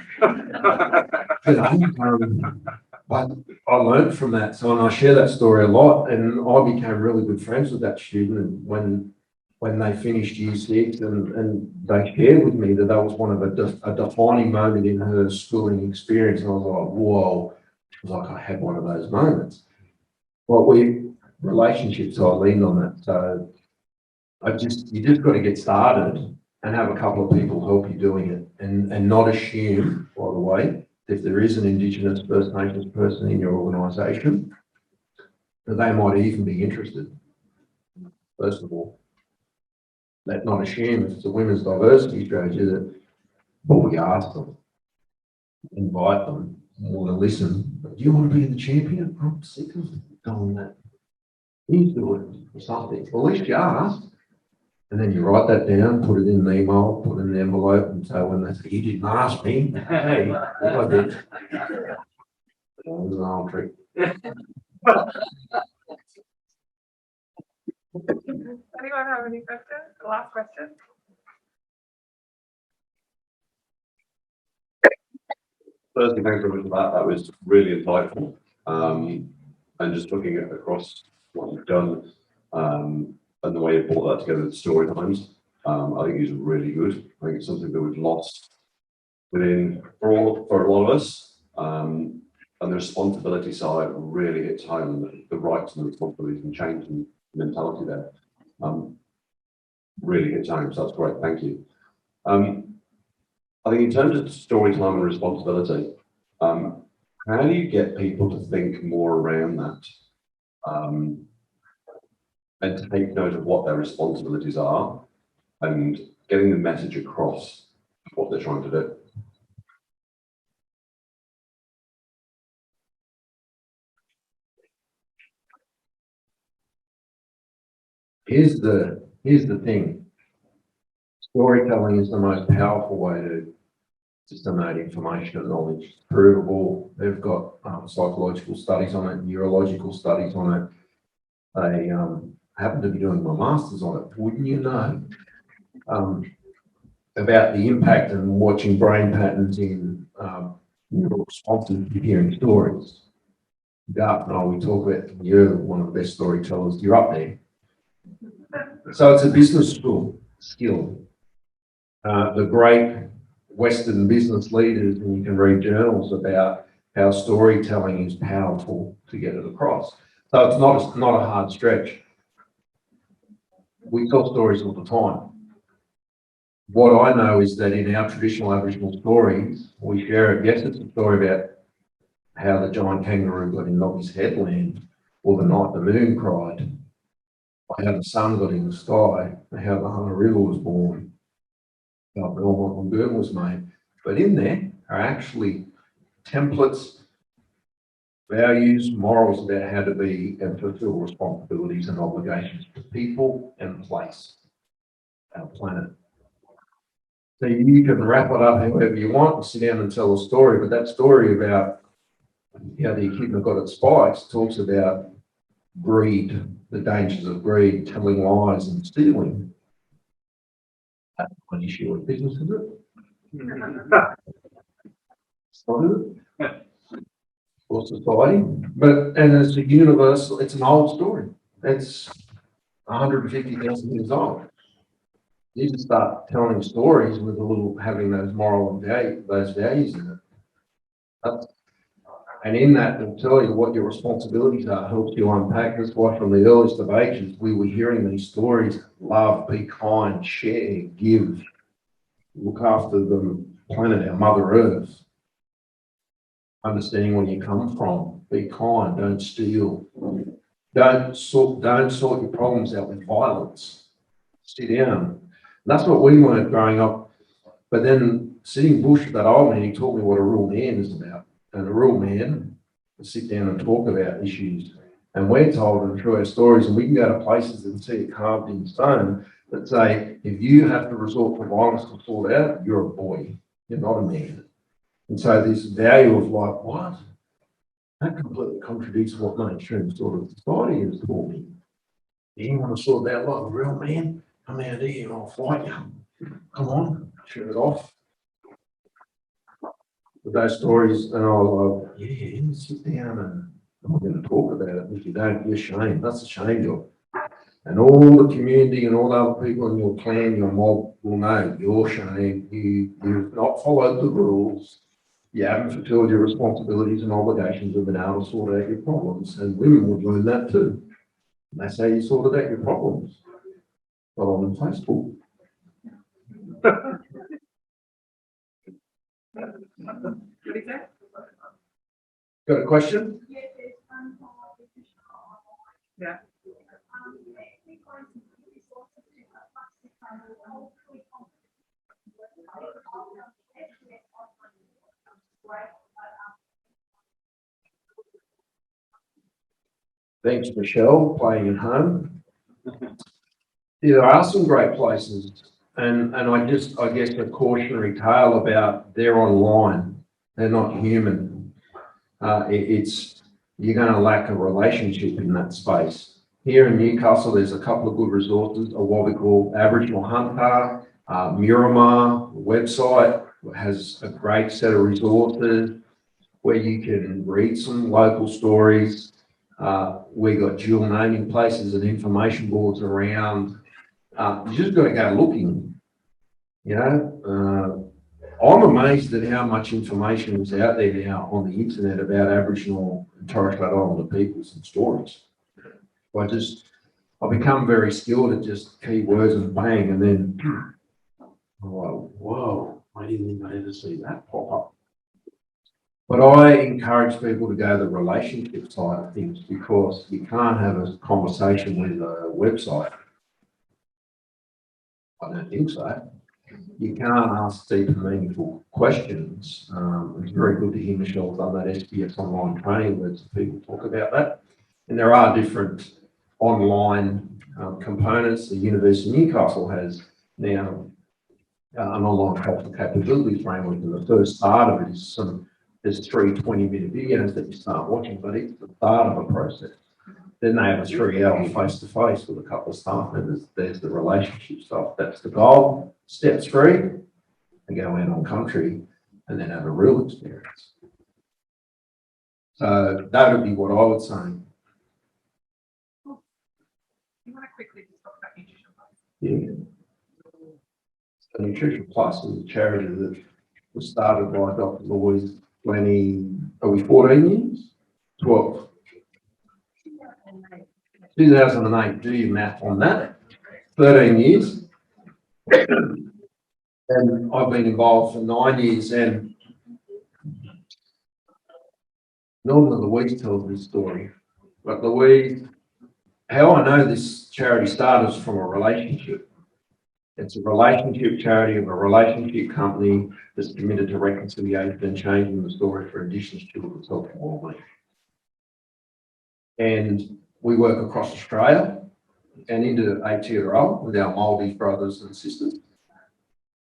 but I learned from that. So, and I share that story a lot, and I became really good friends with that student. And when they finished year 6 and they shared with me that was one of a defining moment in her schooling experience. And I was like, whoa, it was like I had one of those moments. Well, relationships, so I leaned on that. So you just got to get started and have a couple of people help you doing it, and not assume, by the way, if there is an Indigenous First Nations person in your organisation, that they might even be interested, first of all. Let not assume if it's a women's diversity strategy that, well, we ask them, invite them, want to listen. Do you want to be the champion? I'm sick of doing that. You do it or something. Well, at least you asked. And then you write that down, put it in an email, put it in an envelope, and so when they say, you didn't ask me, hey, well, I did. That was an old trick. Anyone have any questions? The last question. Firstly, thanks very much for that. That was really insightful. And just looking at across what you've done, and the way you brought that together with story times, I think is really good. I think it's something that we've lost for a lot of us. And the responsibility side really hits home, and the rights and the responsibilities and changing mentality there really hits home. So that's great. Thank you. I think in terms of story time and responsibility, how do you get people to think more around that? And take note of what their responsibilities are and getting the message across what they're trying to do. Here's the thing. Storytelling is the most powerful way to disseminate information and knowledge. It's provable. They've got psychological studies on it, neurological studies on it. They happen to be doing my master's on it. Wouldn't you know? About the impact and watching brain patterns in your responses to hearing stories. Garth and I, we talk about you're one of the best storytellers. You're up there. So it's a business skill. The great Western business leaders, and you can read journals about how storytelling is powerful to get it across. So it's not a hard stretch. We tell stories all the time. What I know is that in our traditional Aboriginal stories, we share it. Yes, it's a story about how the giant kangaroo got in Nobby's headland, or the night the moon cried, or how the sun got in the sky, or how the Hunter River was born, how Belmont Lagoon was made. But in there are actually templates, values, morals about how to be and fulfill responsibilities and obligations to people and place, our planet. So you can wrap it up however you want and sit down and tell a story, but that story about how the echidna got its spikes talks about greed, the dangers of greed, telling lies and stealing. That's one issue of business, is it? It's not, is it? For society, and it's a universal, it's an old story. It's 150,000 years old. You just start telling stories with having those moral and those values in it. And in that, they'll tell you what your responsibilities are, helps you unpack. That's why from the earliest of ages, we were hearing these stories: love, be kind, share, give, look after the planet, our Mother Earth. Understanding where you come from, be kind, don't steal, don't sort your problems out with violence. Sit down. And that's what we learned growing up. But then sitting bush with that old man, he taught me what a real man is about. And a real man will sit down and talk about issues. And we're told them through our stories, and we can go to places and see it carved in stone that say, if you have to resort to violence to sort out, you're a boy. You're not a man. And so this value of like, what? That completely contradicts what mainstream sort of society is for me. You want to sort that like a real man? Come out here and I'll fight you. Come on, shoot it off. With those stories, and I was like, yeah, sit down and I'm going to talk about it. If you don't, you're ashamed. That's a shame job. And all the community and all the other people in your clan, your mob will know you're ashamed. You've not followed the rules. You haven't fulfilled your responsibilities and obligations of being able to sort out your problems. And women would learn that too. And that's how you sorted out your problems. But on Facebook. Got a question? Yeah. Thanks, Michelle, playing at home. Yeah, there are some great places, and I guess a cautionary tale about they're online, they're not human. It's you're going to lack a relationship in that space. Here in Newcastle, there's a couple of good resources, what we call Aboriginal Hunter, Miramar website has a great set of resources where you can read some local stories. We got dual naming places and information boards around. You just got to go looking, you know. I'm amazed at how much information is out there now on the internet about Aboriginal and Torres Strait Islander peoples and stories. I've become very skilled at just keywords and bang, and then I'm like, whoa, I didn't even ever see that pop up. But I encourage people to go the relationship side of things because you can't have a conversation with a website. I don't think so. You can't ask deep and meaningful questions. It's very good to hear Michelle's done that SBS online training where people talk about that. And there are different online components. The University of Newcastle has now an online cultural capability framework, and the first start of it is there's 3 20-minute videos that you start watching, but it's the start of a process. Then they have a 3-hour face-to-face with a couple of staff members. There's the relationship stuff. That's the goal. Step 3, they go out on country and then have a real experience. So that would be what I would say. You want to quickly just talk about Nutrition Plus? Yeah. So Nutrition Plus is a charity that was started by Dr. Louise Glennie, are we 14 years? 12. 2008, do your math on that. 13 years. And I've been involved for 9 years, and normally Louise tells this story, but Louise, how I know this charity started from a relationship. It's a relationship charity of a relationship company that's committed to reconciliation and changing the story for Indigenous children's health and wellbeing. And we work across Australia and into Aotearoa with our Māori brothers and sisters.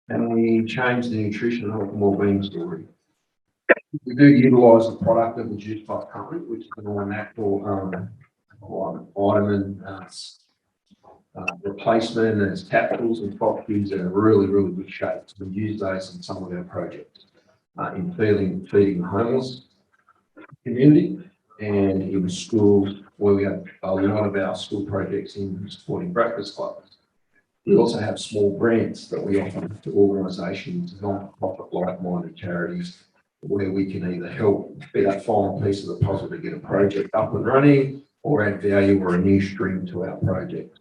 And we change the nutrition, health and wellbeing story. We do utilise the product of the Juice Plus company, which is an all natural vitamin replacement, and it's capsules and properties that are really, really good shape. So we use those in some of our projects in feeding the homeless community and in schools where we have a lot of our school projects in supporting breakfast clubs. We also have small grants that we offer to organisations, non-profit, like-minded charities, where we can either help be that final piece of the puzzle to get a project up and running or add value or a new stream to our project.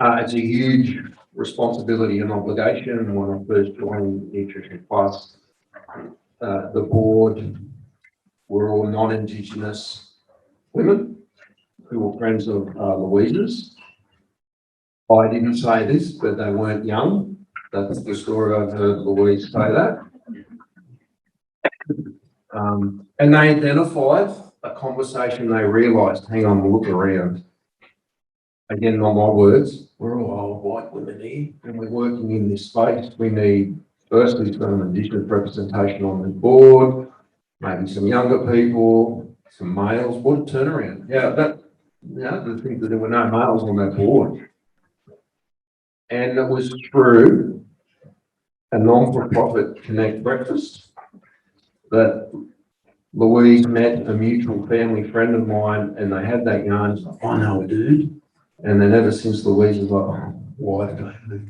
It's a huge responsibility and obligation. When I first joined Nutrition Plus, the board were all non-Indigenous women who were friends of Louise's. I didn't say this, but they weren't young. That's the story I've heard Louise say that. And they identified a conversation, they realised, hang on, we'll look around. Again, not my words, we're all old white women here and we're working in this space. We need firstly some Indigenous representation on the board, maybe some younger people, some males. What a turnaround. Yeah, the thing that there were no males on that board. And it was through a non-for-profit Connect breakfast that Louise met a mutual family friend of mine, and they had that yarn. She's like, I know a dude. And then ever since, Louise is like, oh, why did I move?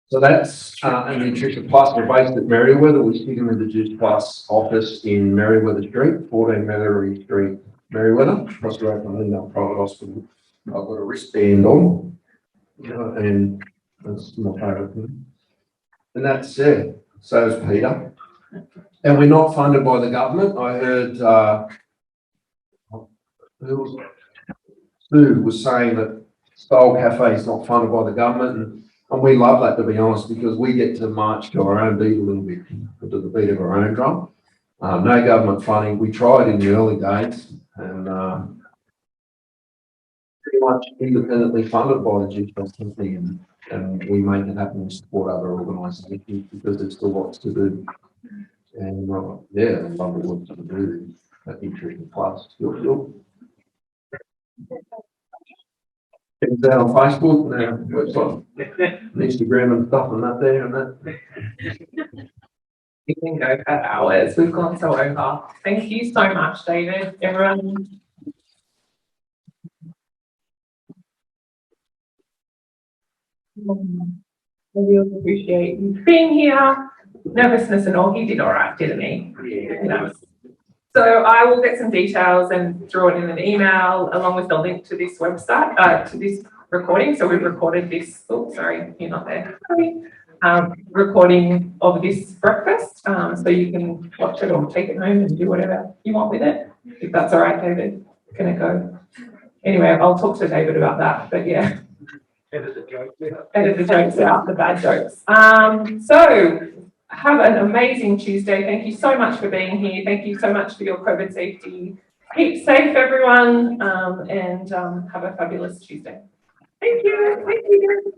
So that's a Nutrition Plus. We're based at Merriweather. We sit in the Juice Plus office in Merriweather Street, 14 Mallory Street, Merriweather, across the road from Lindale Private Hospital. I've got a wristband on, and that's my favourite thing. And that's it. So is Peter. And we're not funded by the government. I heard Sue was saying that Style Cafe is not funded by the government, and we love that, to be honest, because we get to march to our own beat a little bit, to the beat of our own drum. No government funding. We tried in the early days, and pretty much independently funded by the Juice Company, and we make it happen and support other organisations because there's still lots to do. And yeah, I love the work to do at Nutrition Plus. You'll Check us out on Facebook and our website, and Instagram and stuff and that there and that. We can go for hours. We've gone so over. Thank you so much, David. Everyone. I really appreciate you being here. Nervousness and all. He did all right, didn't he? Yeah. So I will get some details and throw it in an email along with the link to this website, to this recording. So we've recorded this. Oh, sorry, you're not there. Sorry. Recording of this breakfast, so you can watch it or take it home and do whatever you want with it. If that's all right, David. Can it go? Anyway, I'll talk to David about that. But yeah. Edit the jokes out, the bad jokes. So have an amazing Tuesday. Thank you so much for being here. Thank you so much for your COVID safety. Keep safe, everyone, and have a fabulous Tuesday. Thank you. Thank you.